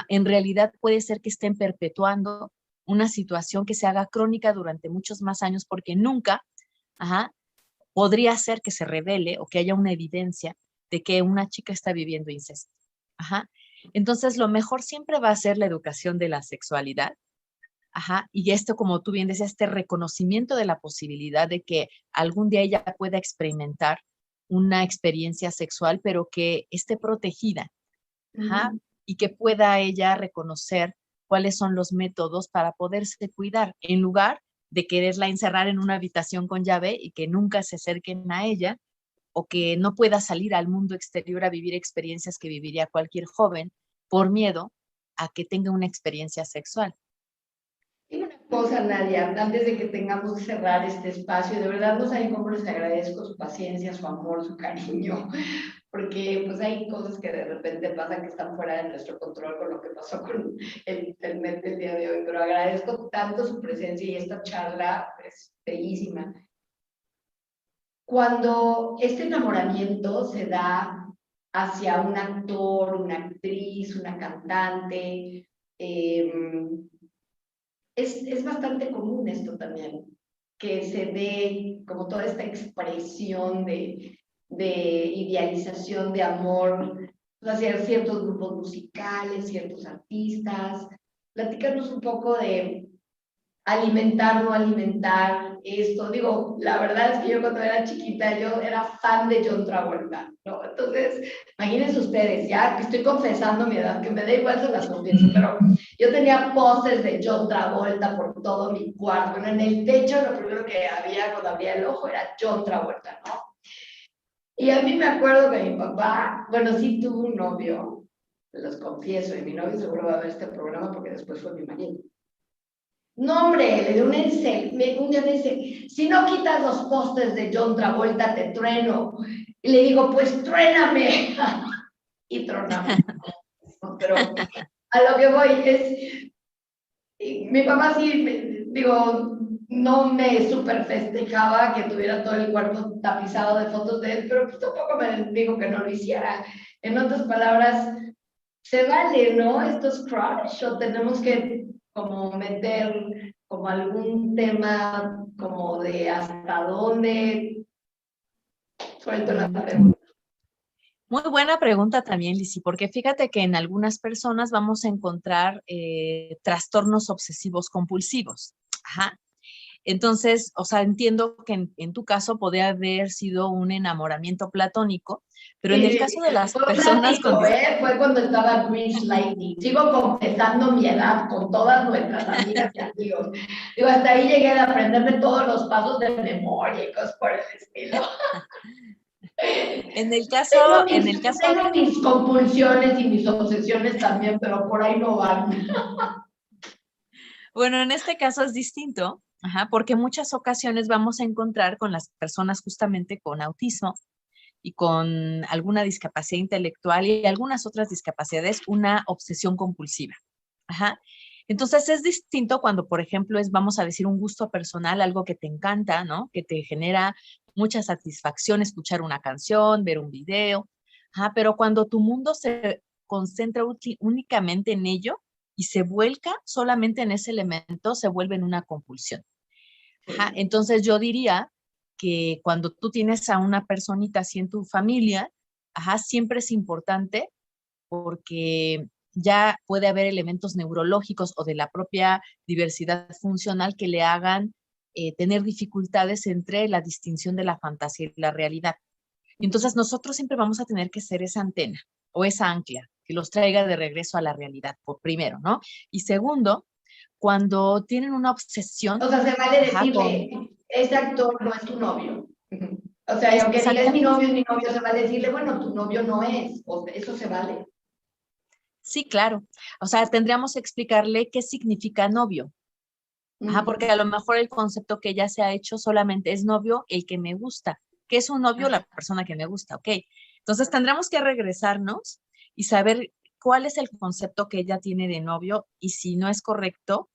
En realidad puede ser que estén perpetuando una situación que se haga crónica durante muchos más años porque nunca podría ser que se revele o que haya una evidencia de que una chica está viviendo incesto. Entonces, lo mejor siempre va a ser la educación de la sexualidad. Y esto, como tú bien decías, este reconocimiento de la posibilidad de que algún día ella pueda experimentar una experiencia sexual, pero que esté protegida, Ajá, y que pueda ella reconocer cuáles son los métodos para poderse cuidar, en lugar de quererla encerrar en una habitación con llave y que nunca se acerquen a ella o que no pueda salir al mundo exterior a vivir experiencias que viviría cualquier joven por miedo a que tenga una experiencia sexual. Y una cosa, Nadia, antes de que tengamos que cerrar este espacio, de verdad no saben cómo les agradezco su paciencia, su amor, su cariño, porque pues hay cosas que de repente pasan que están fuera de nuestro control con lo que pasó con el internet el día de hoy, pero agradezco tanto su presencia y esta charla es bellísima. Cuando este enamoramiento se da hacia un actor, una actriz, una cantante, es bastante común esto también, que se dé como toda esta expresión de idealización de amor hacia ciertos grupos musicales, ciertos artistas. Platícanos un poco de alimentar, no alimentar esto. Digo, la verdad es que yo cuando era chiquita, yo era fan de John Travolta, ¿no? Entonces, imagínense ustedes, ya que estoy confesando mi edad, que me da igual, se las confieso, pero yo tenía pósters de John Travolta por todo mi cuarto. Bueno, en el techo lo primero que había cuando abría el ojo era John Travolta, ¿no? Y a mí me acuerdo que mi papá, bueno, sí tuvo un novio, se los confieso, y mi novio seguro va a ver este programa porque después fue mi marido. No, hombre, le dio un día me dice, si no quitas los postes de John Travolta, te trueno. Y le digo, pues truéname. Y tronamos. Pero a lo que voy es, mi papá sí, digo, no me super festejaba que tuviera todo el cuerpo tapizado de fotos de él, pero pues tampoco me dijo que no lo hiciera. En otras palabras, se vale, ¿no? Estos crush, o tenemos que como meter como algún tema como de hasta dónde suelto la pregunta. Muy buena pregunta también, Lizzy, porque fíjate que en algunas personas vamos a encontrar trastornos obsesivos compulsivos. Ajá. Entonces, o sea, entiendo que en tu caso podría haber sido un enamoramiento platónico, pero en el caso de las Fue personas con... fue cuando estaba Grease Lightning. Sigo confesando mi edad con todas nuestras amigas y amigos. Digo, hasta ahí llegué a aprenderme todos los pasos de memoria y cosas por el estilo. En el caso, Tengo mis compulsiones y mis obsesiones también, pero por ahí no van. bueno, en este caso es distinto, ajá, porque en muchas ocasiones vamos a encontrar con las personas justamente con autismo y con alguna discapacidad intelectual y algunas otras discapacidades, una obsesión compulsiva. Ajá. Entonces es distinto cuando, por ejemplo, es, vamos a decir, un gusto personal, algo que te encanta, ¿no? Que te genera mucha satisfacción escuchar una canción, ver un video. Ajá, pero cuando tu mundo se concentra únicamente en ello y se vuelca solamente en ese elemento, se vuelve en una compulsión. Ajá, entonces yo diría que cuando tú tienes a una personita así en tu familia, ajá, siempre es importante porque ya puede haber elementos neurológicos o de la propia diversidad funcional que le hagan tener dificultades entre la distinción de la fantasía y la realidad. Entonces nosotros siempre vamos a tener que ser esa antena o esa ancla que los traiga de regreso a la realidad, por primero, ¿no? Y segundo, cuando tienen una obsesión, O sea, se vale ajá, con... decirle, ese actor no es tu novio. O sea, y aunque diga es mi novio, se vale decirle, bueno, tu novio no es. O eso se vale. Sí, claro. O sea, tendríamos que explicarle qué significa novio. Ajá, porque a lo mejor el concepto que ella se ha hecho solamente es novio el que me gusta. ¿Qué es un novio? La persona que me gusta, ok. Entonces tendremos que regresarnos y saber cuál es el concepto que ella tiene de novio y si no es correcto,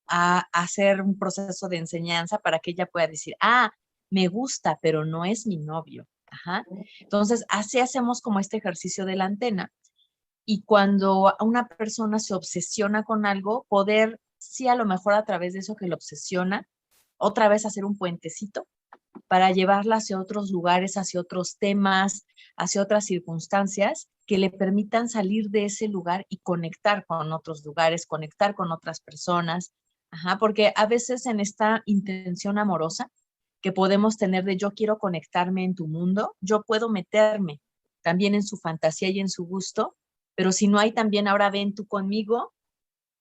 a hacer un proceso de enseñanza para que ella pueda decir, ah, me gusta, pero no es mi novio. Ajá. Entonces, así hacemos como este ejercicio de la antena. Y cuando una persona se obsesiona con algo, poder, sí, a lo mejor a través de eso que lo obsesiona, otra vez hacer un puentecito para llevarla hacia otros lugares, hacia otros temas, hacia otras circunstancias que le permitan salir de ese lugar y conectar con otros lugares, conectar con otras personas. Ajá, porque a veces en esta intención amorosa que podemos tener de yo quiero conectarme en tu mundo, yo puedo meterme también en su fantasía y en su gusto pero si no hay también ahora ven tú conmigo,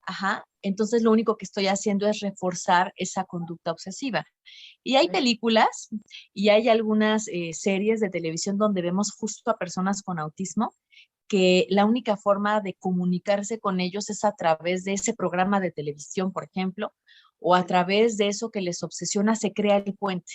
ajá, entonces lo único que estoy haciendo es reforzar esa conducta obsesiva. Y hay películas y hay algunas series de televisión donde vemos justo a personas con autismo que la única forma de comunicarse con ellos es a través de ese programa de televisión, por ejemplo, o a través de eso que les obsesiona, se crea el puente.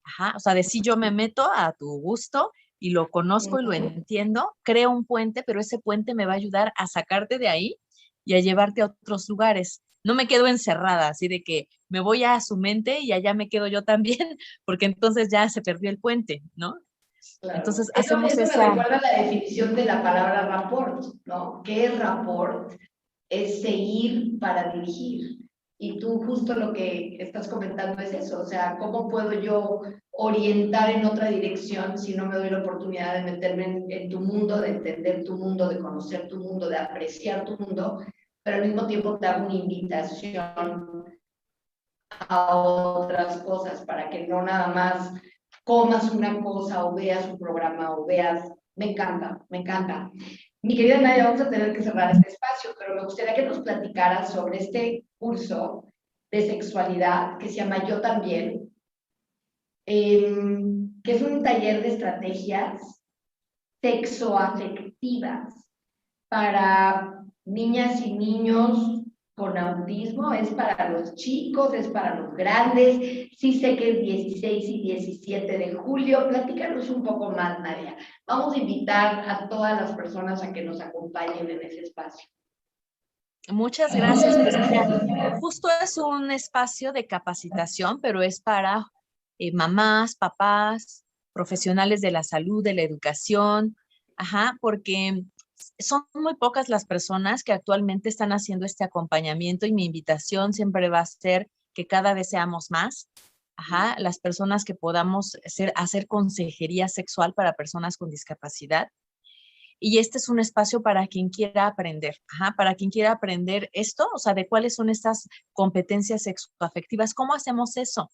Ajá, o sea, de si yo me meto a tu gusto y lo conozco y lo entiendo, creo un puente, pero ese puente me va a ayudar a sacarte de ahí y a llevarte a otros lugares. No me quedo encerrada, así de que me voy a su mente y allá me quedo yo también, porque entonces ya se perdió el puente, ¿no? Claro. Entonces Eso, hacemos eso me esa, recuerda a la definición de la palabra rapport, ¿no? ¿Qué es rapport? Es seguir para dirigir. Y tú justo lo que estás comentando es eso, o sea, ¿cómo puedo yo orientar en otra dirección si no me doy la oportunidad de meterme en tu mundo, de entender tu mundo, de conocer tu mundo, de apreciar tu mundo, pero al mismo tiempo te hago una invitación a otras cosas para que no nada más comas una cosa o veas un programa o veas, me encanta, me encanta. Mi querida Nadia, vamos a tener que cerrar este espacio, pero me gustaría que nos platicaras sobre este curso de sexualidad que se llama Yo También, que es un taller de estrategias sexoafectivas para niñas y niños con autismo, es para los chicos, es para los grandes. Sí sé que es 16 y 17 de julio. Platícanos un poco más, Nadia. Vamos a invitar a todas las personas a que nos acompañen en ese espacio. muchas gracias. Pues mira, justo es un espacio de capacitación, pero es para mamás, papás, profesionales de la salud, de la educación, ajá, porque son muy pocas las personas que actualmente están haciendo este acompañamiento y mi invitación siempre va a ser que cada vez seamos más, ajá, las personas que podamos hacer consejería sexual para personas con discapacidad. Y este es un espacio para quien quiera aprender, ajá, para quien quiera aprender esto, o sea, de cuáles son estas competencias sexoafectivas, cómo hacemos eso,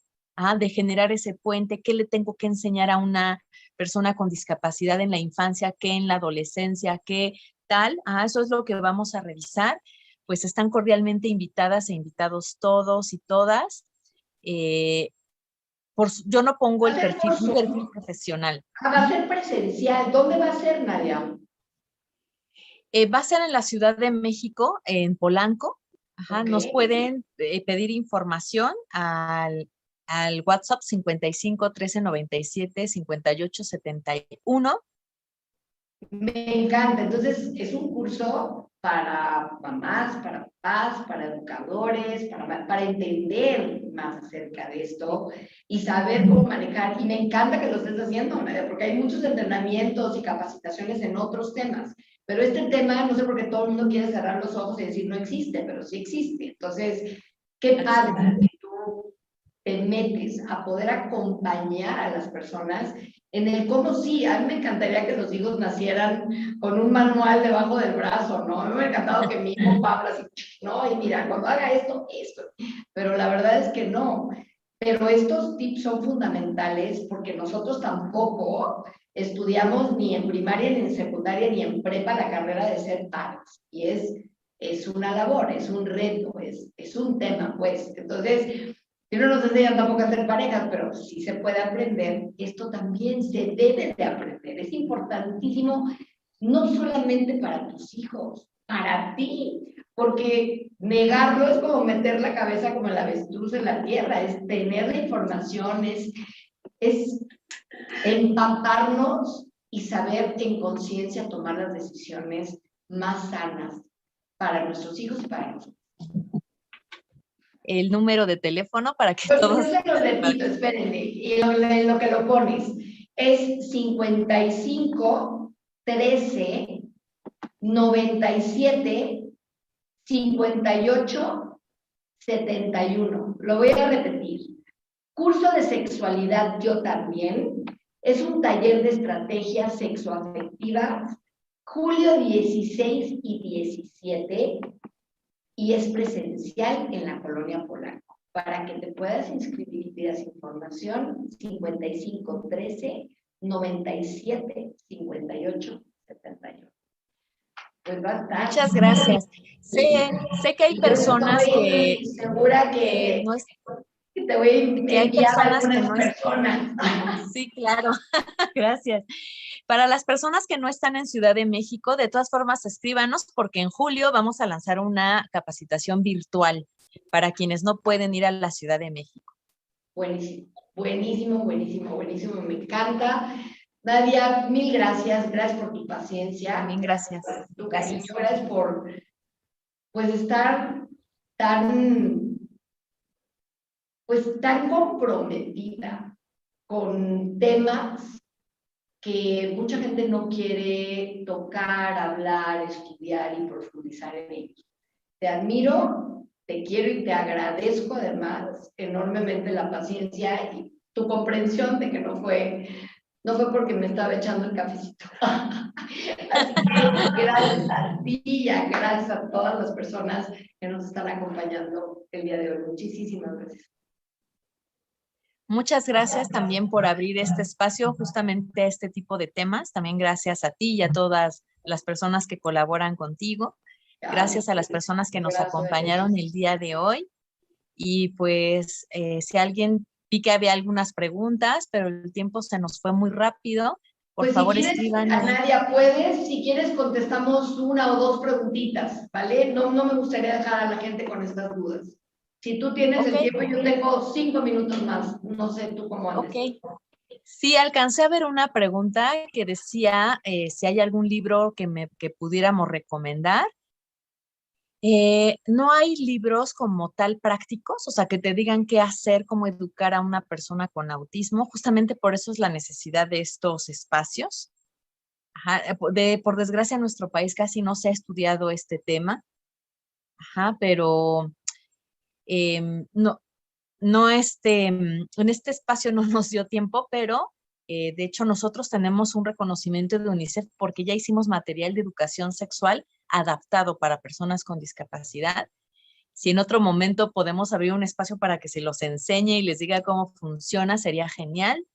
de generar ese puente, qué le tengo que enseñar a una persona con discapacidad en la infancia, qué en la adolescencia, qué tal, eso es lo que vamos a revisar. Pues están cordialmente invitadas e invitados todos y todas. Eh, yo no pongo Va a el ser perfil, por un Zoom, perfil profesional. va a ser presencial. ¿Dónde va a ser, Nadia? Va a ser en la Ciudad de México, en Polanco. Ajá, Ok. nos pueden pedir información al WhatsApp 55 13 97 58 71. Me encanta. Entonces, es un curso para mamás, para papás, para educadores, para entender más acerca de esto y saber cómo manejar. Y me encanta que lo estés haciendo, Nadia, porque hay muchos entrenamientos y capacitaciones en otros temas. Pero este tema, no sé por qué todo el mundo quiere cerrar los ojos y decir no existe, pero sí existe. Entonces, qué padre que tú te metes a poder acompañar a las personas en el cómo sí. A mí me encantaría que los hijos nacieran con un manual debajo del brazo, ¿no? A mí me ha encantado que mi hijo Pablo así, no, y mira, cuando haga esto, esto. Pero la verdad es que no. Pero estos tips son fundamentales porque nosotros tampoco estudiamos ni en primaria, ni en secundaria, ni en prepa la carrera de ser padres. Y es una labor, es un reto, es un tema, pues. Entonces, si no nos enseñan tampoco a ser parejas, pero sí se puede aprender, esto también se debe de aprender. Es importantísimo, no solamente para tus hijos, para ti, porque negarlo es como meter la cabeza como el avestruz en la tierra, es tener la información, es empaparnos y saber en conciencia tomar las decisiones más sanas para nuestros hijos y para nosotros. El número de teléfono para que Yo todos... se lo repito, espérenme, y en lo que lo pones, es 55 13 97 58 71. Lo voy a repetir. Curso de sexualidad Yo También es un taller de estrategias sexoafectivas, julio 16 y 17, y es presencial en la colonia Polanco. Para que te puedas inscribir y pidas información, 55 13 97 58 71. Pues va a estar. Muchas gracias. Sé que hay Y yo personas estoy segura que no es, que te voy que a hay enviar a personas que algunas no es, personas. sí, claro, gracias. Para las personas que no están en Ciudad de México, de todas formas, escríbanos porque en julio vamos a lanzar una capacitación virtual para quienes no pueden ir a la Ciudad de México. Buenísimo, buenísimo, buenísimo, buenísimo, me encanta. Nadia, mil gracias, gracias por tu paciencia, También gracias gracias. por tu Gracias. cariño, gracias por pues estar tan, pues tan comprometida con temas que mucha gente no quiere tocar, hablar, estudiar y profundizar en ellos. Te admiro, te quiero y te agradezco además enormemente la paciencia y tu comprensión de que no fue porque me estaba echando el cafecito. Así que gracias a ti y gracias a todas las personas que nos están acompañando el día de hoy. Muchísimas gracias. Muchas gracias también por abrir este espacio justamente a este tipo de temas. También gracias a ti y a todas las personas que colaboran contigo. Gracias a las personas que nos acompañaron el día de hoy. Y pues si alguien vi que había algunas preguntas, pero el tiempo se nos fue muy rápido. Por Pues si favor, quieres, escríbanme. Nadia, puedes, si quieres contestamos una o dos preguntitas, ¿vale? No me gustaría dejar a la gente con estas dudas. Si tú tienes el tiempo, yo tengo 5 minutos más. No sé tú cómo andes. Ok. Sí, alcancé a ver una pregunta que decía si hay algún libro que pudiéramos recomendar. No hay libros como tal prácticos, o sea, que te digan qué hacer, cómo educar a una persona con autismo. Justamente por eso es la necesidad de estos espacios. Ajá, por desgracia en nuestro país casi no se ha estudiado este tema. Ajá, pero no, no en este espacio no nos dio tiempo, pero de hecho nosotros tenemos un reconocimiento de UNICEF porque ya hicimos material de educación sexual adaptado para personas con discapacidad. Si en otro momento podemos abrir un espacio para que se los enseñe y les diga cómo funciona, sería genial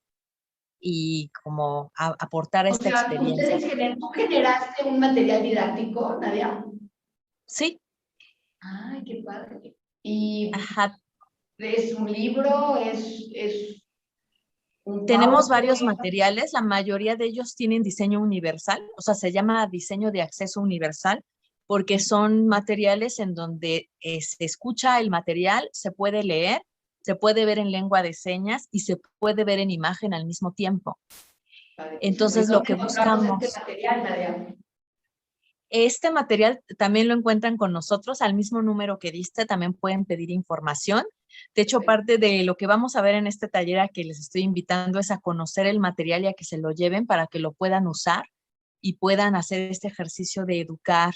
y como aportar O esta sea, experiencia. tú generaste un material didáctico, Nadia. Sí. Ay, qué padre. ¿Y Ajá. es un libro? ¿Es un Tenemos varios PowerPoint? materiales, la mayoría de ellos tienen diseño universal, o sea, se llama diseño de acceso universal, porque son materiales en donde se escucha el material, se puede leer, se puede ver en lengua de señas y se puede ver en imagen al mismo tiempo. Entonces, lo que buscamos, este material también lo encuentran con nosotros al mismo número que diste, también pueden pedir información. De hecho, parte de lo que vamos a ver en este taller a que les estoy invitando es a conocer el material y a que se lo lleven para que lo puedan usar y puedan hacer este ejercicio de educar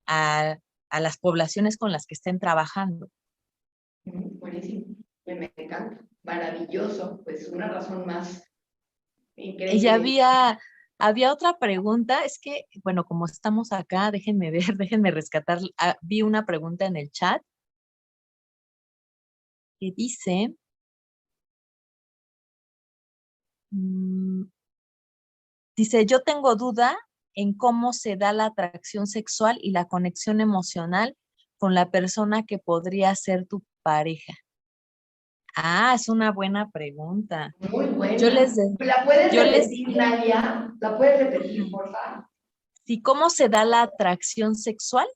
a, a las poblaciones con las que estén trabajando. Buenísimo, me encanta, maravilloso, pues una razón más Y increíble. había otra pregunta, es que, bueno, como estamos acá, déjenme ver, déjenme rescatar, vi una pregunta en el chat que dice, dice, yo tengo duda en cómo se da la atracción sexual y la conexión emocional con la persona que podría ser tu pareja. Ah, es una buena pregunta. Muy Yo buena. les, ¿La puedes yo les repetir, diría, Nadia? ¿La puedes repetir, por favor? si cómo se da la atracción sexual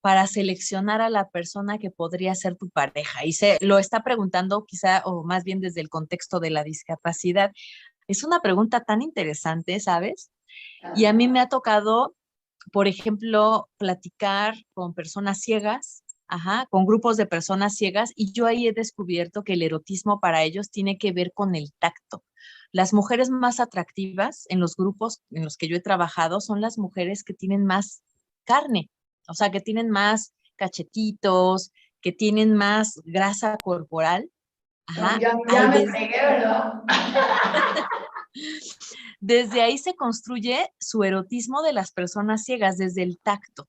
para seleccionar a la persona que podría ser tu pareja. Y se lo está preguntando quizá, o más bien desde el contexto de la discapacidad. Es una pregunta tan interesante, ¿sabes? Y a mí me ha tocado, por ejemplo, platicar con personas ciegas, ajá, con grupos de personas ciegas, y yo ahí he descubierto que el erotismo para ellos tiene que ver con el tacto. Las mujeres más atractivas en los grupos en los que yo he trabajado son las mujeres que tienen más carne, o sea, que tienen más cachetitos, que tienen más grasa corporal. No, Ajá, ya me fregué, ¿verdad? desde ahí se construye su erotismo de las personas ciegas, desde el tacto.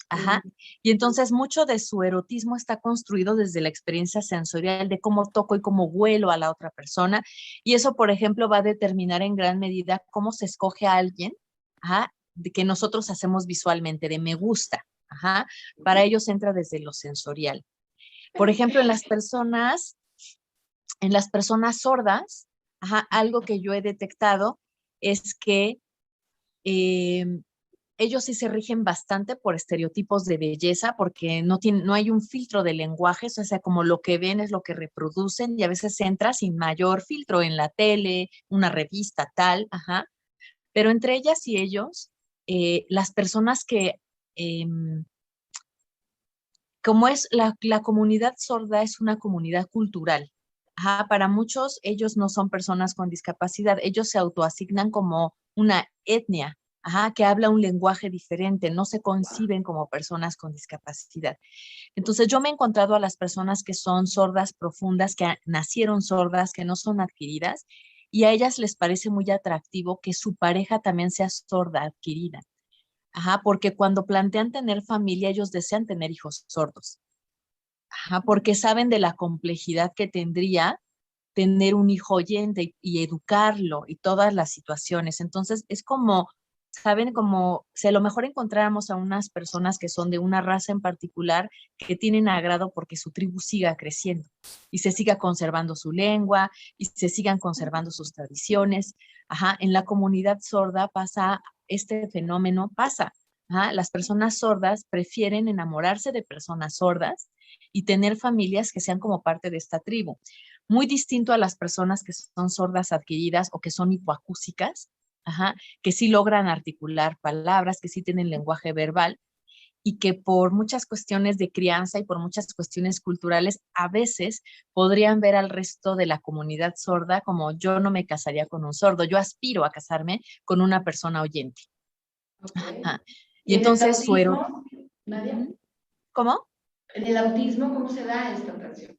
Ajá. Y entonces mucho de su erotismo está construido desde la experiencia sensorial de cómo toco y cómo huelo a la otra persona. Y eso, por ejemplo, va a determinar en gran medida cómo se escoge a alguien, ajá, que nosotros hacemos visualmente, de me gusta. Ajá. Para ellos entra desde lo sensorial. Por ejemplo, en las personas sordas, ajá, algo que yo he detectado es que eh, ellos sí se rigen bastante por estereotipos de belleza, porque no hay un filtro de lenguaje, o sea, como lo que ven es lo que reproducen, y a veces entra sin mayor filtro en la tele, una revista, tal, ajá. Pero entre ellas y ellos, las personas que, eh, como es la comunidad sorda, es una comunidad cultural. Ajá, para muchos, ellos no son personas con discapacidad, ellos se autoasignan como una etnia, ajá, que habla un lenguaje diferente, no se conciben como personas con discapacidad. Entonces, yo me he encontrado a las personas que son sordas profundas, que nacieron sordas, que no son adquiridas, y a ellas les parece muy atractivo que su pareja también sea sorda adquirida. Ajá, porque cuando plantean tener familia, ellos desean tener hijos sordos. Ajá, porque saben de la complejidad que tendría tener un hijo oyente y educarlo y todas las situaciones. Entonces, es como, saben, como si a lo mejor encontráramos a unas personas que son de una raza en particular que tienen agrado porque su tribu siga creciendo y se siga conservando su lengua y se sigan conservando sus tradiciones. Ajá, en la comunidad sorda pasa este fenómeno, pasa. Ajá, las personas sordas prefieren enamorarse de personas sordas y tener familias que sean como parte de esta tribu. Muy distinto a las personas que son sordas adquiridas o que son hipoacúsicas, ajá, que sí logran articular palabras, que sí tienen lenguaje verbal y que por muchas cuestiones de crianza y por muchas cuestiones culturales, a veces podrían ver al resto de la comunidad sorda como yo no me casaría con un sordo, yo aspiro a casarme con una persona oyente. Ok. Ajá. Y ¿Y en el entonces fueron, autismo, Nadia? ¿cómo? ¿En el autismo cómo se da esta atracción?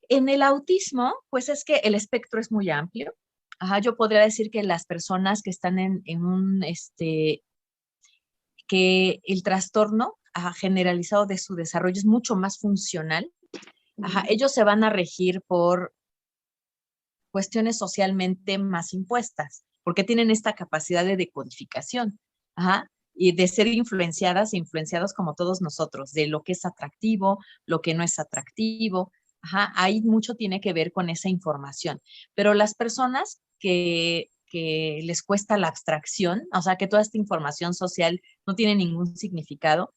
En el autismo, pues es que el espectro es muy amplio. Ajá, yo podría decir que las personas que están que el trastorno ajá, generalizado de su desarrollo es mucho más funcional. Ajá, ellos se van a regir por cuestiones socialmente más impuestas, porque tienen esta capacidad de decodificación. Ajá, y de ser influenciadas e influenciados como todos nosotros, de lo que es atractivo, lo que no es atractivo. Ajá, ahí mucho tiene que ver con esa información. Pero las personas que les cuesta la abstracción, o sea, que toda esta información social no tiene ningún significado,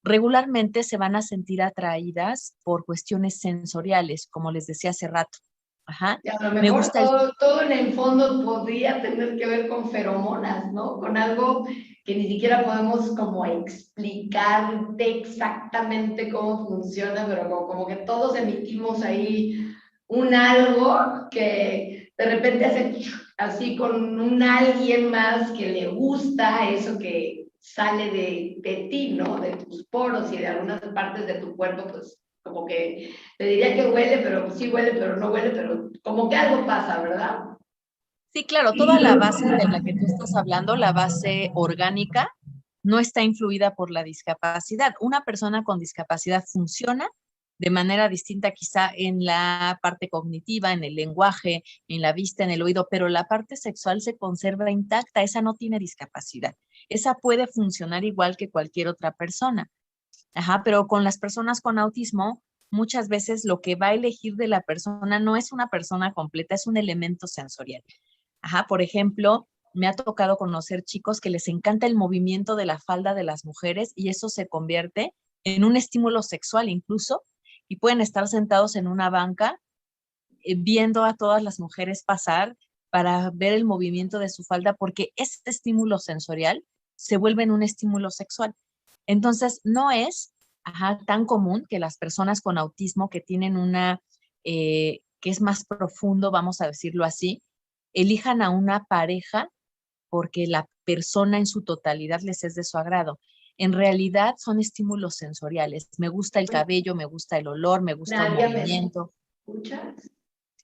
regularmente se van a sentir atraídas por cuestiones sensoriales, como les decía hace rato. Ajá. Y a lo Me mejor gusta el todo en el fondo podría tener que ver con feromonas, ¿no? Con algo que ni siquiera podemos como explicarte exactamente cómo funciona, pero como que todos emitimos ahí un algo que de repente hace así con un alguien más que le gusta eso que sale de ti, ¿no? De tus poros y de algunas partes de tu cuerpo, pues como que te diría que huele, pero sí huele, pero no huele, pero como que algo pasa, ¿verdad? Sí, claro, toda la base de la que tú estás hablando, la base orgánica, no está influida por la discapacidad. Una persona con discapacidad funciona de manera distinta quizá en la parte cognitiva, en el lenguaje, en la vista, en el oído, pero la parte sexual se conserva intacta, esa no tiene discapacidad. Esa puede funcionar igual que cualquier otra persona. Ajá, pero con las personas con autismo, muchas veces lo que va a elegir de la persona no es una persona completa, es un elemento sensorial. Ajá, por ejemplo, me ha tocado conocer chicos que les encanta el movimiento de la falda de las mujeres y eso se convierte en un estímulo sexual incluso y pueden estar sentados en una banca viendo a todas las mujeres pasar para ver el movimiento de su falda porque este estímulo sensorial se vuelve en un estímulo sexual. Entonces, no es ajá, tan común que las personas con autismo que tienen que es más profundo, vamos a decirlo así, elijan a una pareja porque la persona en su totalidad les es de su agrado. En realidad son estímulos sensoriales. Me gusta el cabello, me gusta el olor, me gusta un Nadia, ¿me movimiento. escuchas?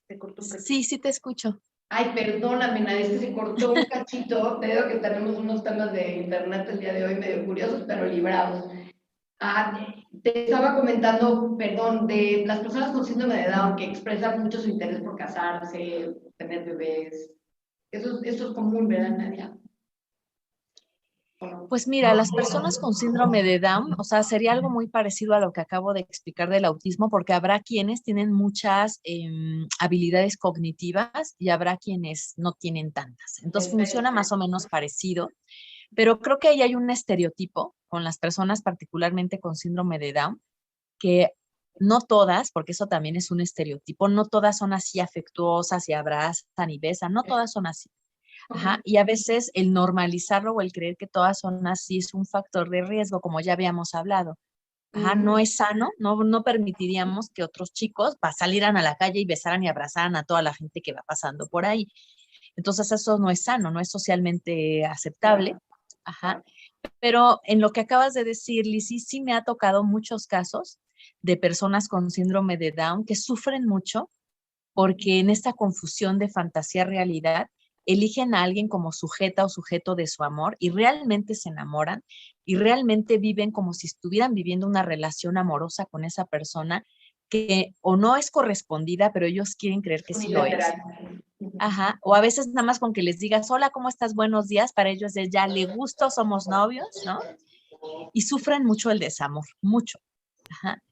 Se cortó un Sí, cachito. sí te escucho. Ay, perdóname, Nadia, es que se cortó un cachito. Te digo que tenemos unos temas de internet el día de hoy medio curiosos, pero librados. Ah, te estaba comentando, perdón, de las personas con síndrome de Down que expresan mucho su interés por casarse, tener bebés. Eso es común, ¿verdad, Nadia? Pues mira, las personas con síndrome de Down, o sea, sería algo muy parecido a lo que acabo de explicar del autismo, porque habrá quienes tienen muchas habilidades cognitivas y habrá quienes no tienen tantas. Entonces funciona más o menos parecido, pero creo que ahí hay un estereotipo con las personas particularmente con síndrome de Down, que no todas, porque eso también es un estereotipo, no todas son así afectuosas y abrazan y besan, no todas son así. Ajá, y a veces el normalizarlo o el creer que todas son así es un factor de riesgo, como ya habíamos hablado. Ajá, no es sano, no permitiríamos que otros chicos salieran a la calle y besaran y abrazaran a toda la gente que va pasando por ahí. Entonces eso no es sano, no es socialmente aceptable. Ajá. Pero en lo que acabas de decir, Lizzy, sí me ha tocado muchos casos de personas con síndrome de Down que sufren mucho porque en esta confusión de fantasía-realidad eligen a alguien como sujeta o sujeto de su amor y realmente se enamoran y realmente viven como si estuvieran viviendo una relación amorosa con esa persona que o no es correspondida, pero ellos quieren creer que sí lo es. Ajá, o a veces nada más con que les digas, hola, ¿cómo estás? Buenos días, para ellos es ya le gusto, somos novios, ¿no? Y sufren mucho el desamor, mucho. Ajá.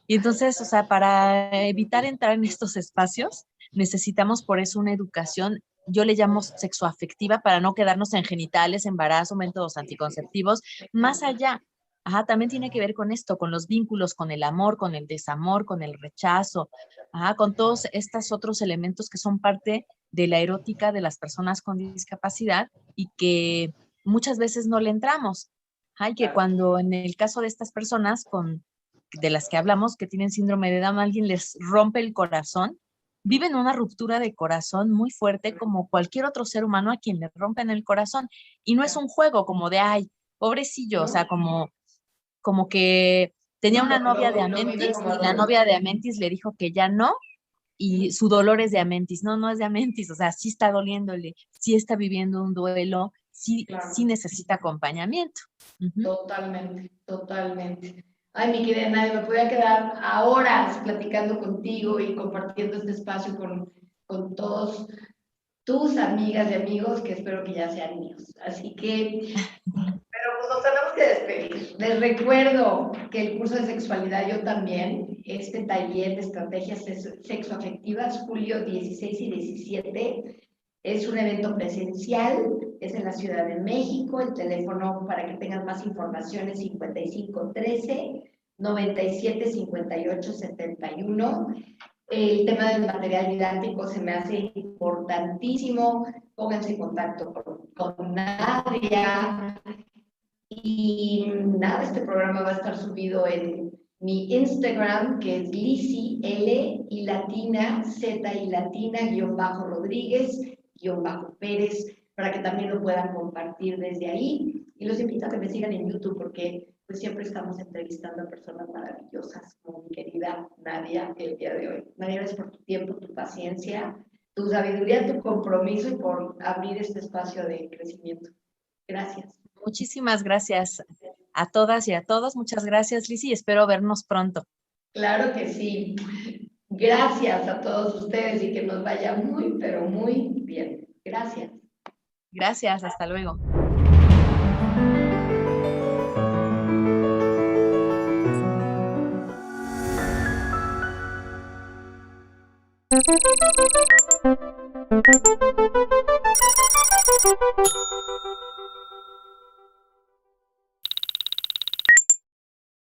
Y entonces, o sea, para evitar entrar en estos espacios, necesitamos por eso una educación, yo le llamo sexoafectiva, para no quedarnos en genitales, embarazo, métodos anticonceptivos, más allá. Ajá, también tiene que ver con esto, con los vínculos, con el amor, con el desamor, con el rechazo, ajá, con todos estos otros elementos que son parte de la erótica de las personas con discapacidad y que muchas veces no le entramos. Ay, que cuando en el caso de estas personas de las que hablamos, que tienen síndrome de Down, alguien les rompe el corazón, viven una ruptura de corazón muy fuerte como cualquier otro ser humano a quien le rompen el corazón. Y no es un juego como de, ay, pobrecillo, o sea, como que tenía una novia de Amentis y la novia de Amentis le dijo que ya no, y su dolor es de Amentis. No, no es de Amentis, o sea, sí está doliéndole, sí está viviendo un duelo, sí, sí necesita acompañamiento. Totalmente, totalmente. Ay, mi querida Nadia, me podía quedar a horas platicando contigo y compartiendo este espacio con todos tus amigas y amigos que espero que ya sean míos. Así que, pero pues nos tenemos que despedir. Les recuerdo que el curso de sexualidad yo también, este taller de estrategias sexoafectivas, julio 16 y 17, es un evento presencial, es en la Ciudad de México. El teléfono para que tengan más información es 5513 97 58 71. El tema del material didáctico se me hace importantísimo. Pónganse en contacto con Nadia. Y nada, este programa va a estar subido en mi Instagram, que es Lizzy, L y latina, Z y latina, guión bajo Rodríguez, guión bajo Pérez, para que también lo puedan compartir desde ahí. Y los invito a que me sigan en YouTube porque pues siempre estamos entrevistando a personas maravillosas, como mi querida Nadia el día de hoy. Nadia, gracias por tu tiempo, tu paciencia, tu sabiduría, tu compromiso y por abrir este espacio de crecimiento. Gracias. Muchísimas gracias a todas y a todos. Muchas gracias, Lizzy, y espero vernos pronto. Claro que sí. Gracias a todos ustedes y que nos vaya muy, pero muy bien. Gracias. Gracias, hasta luego.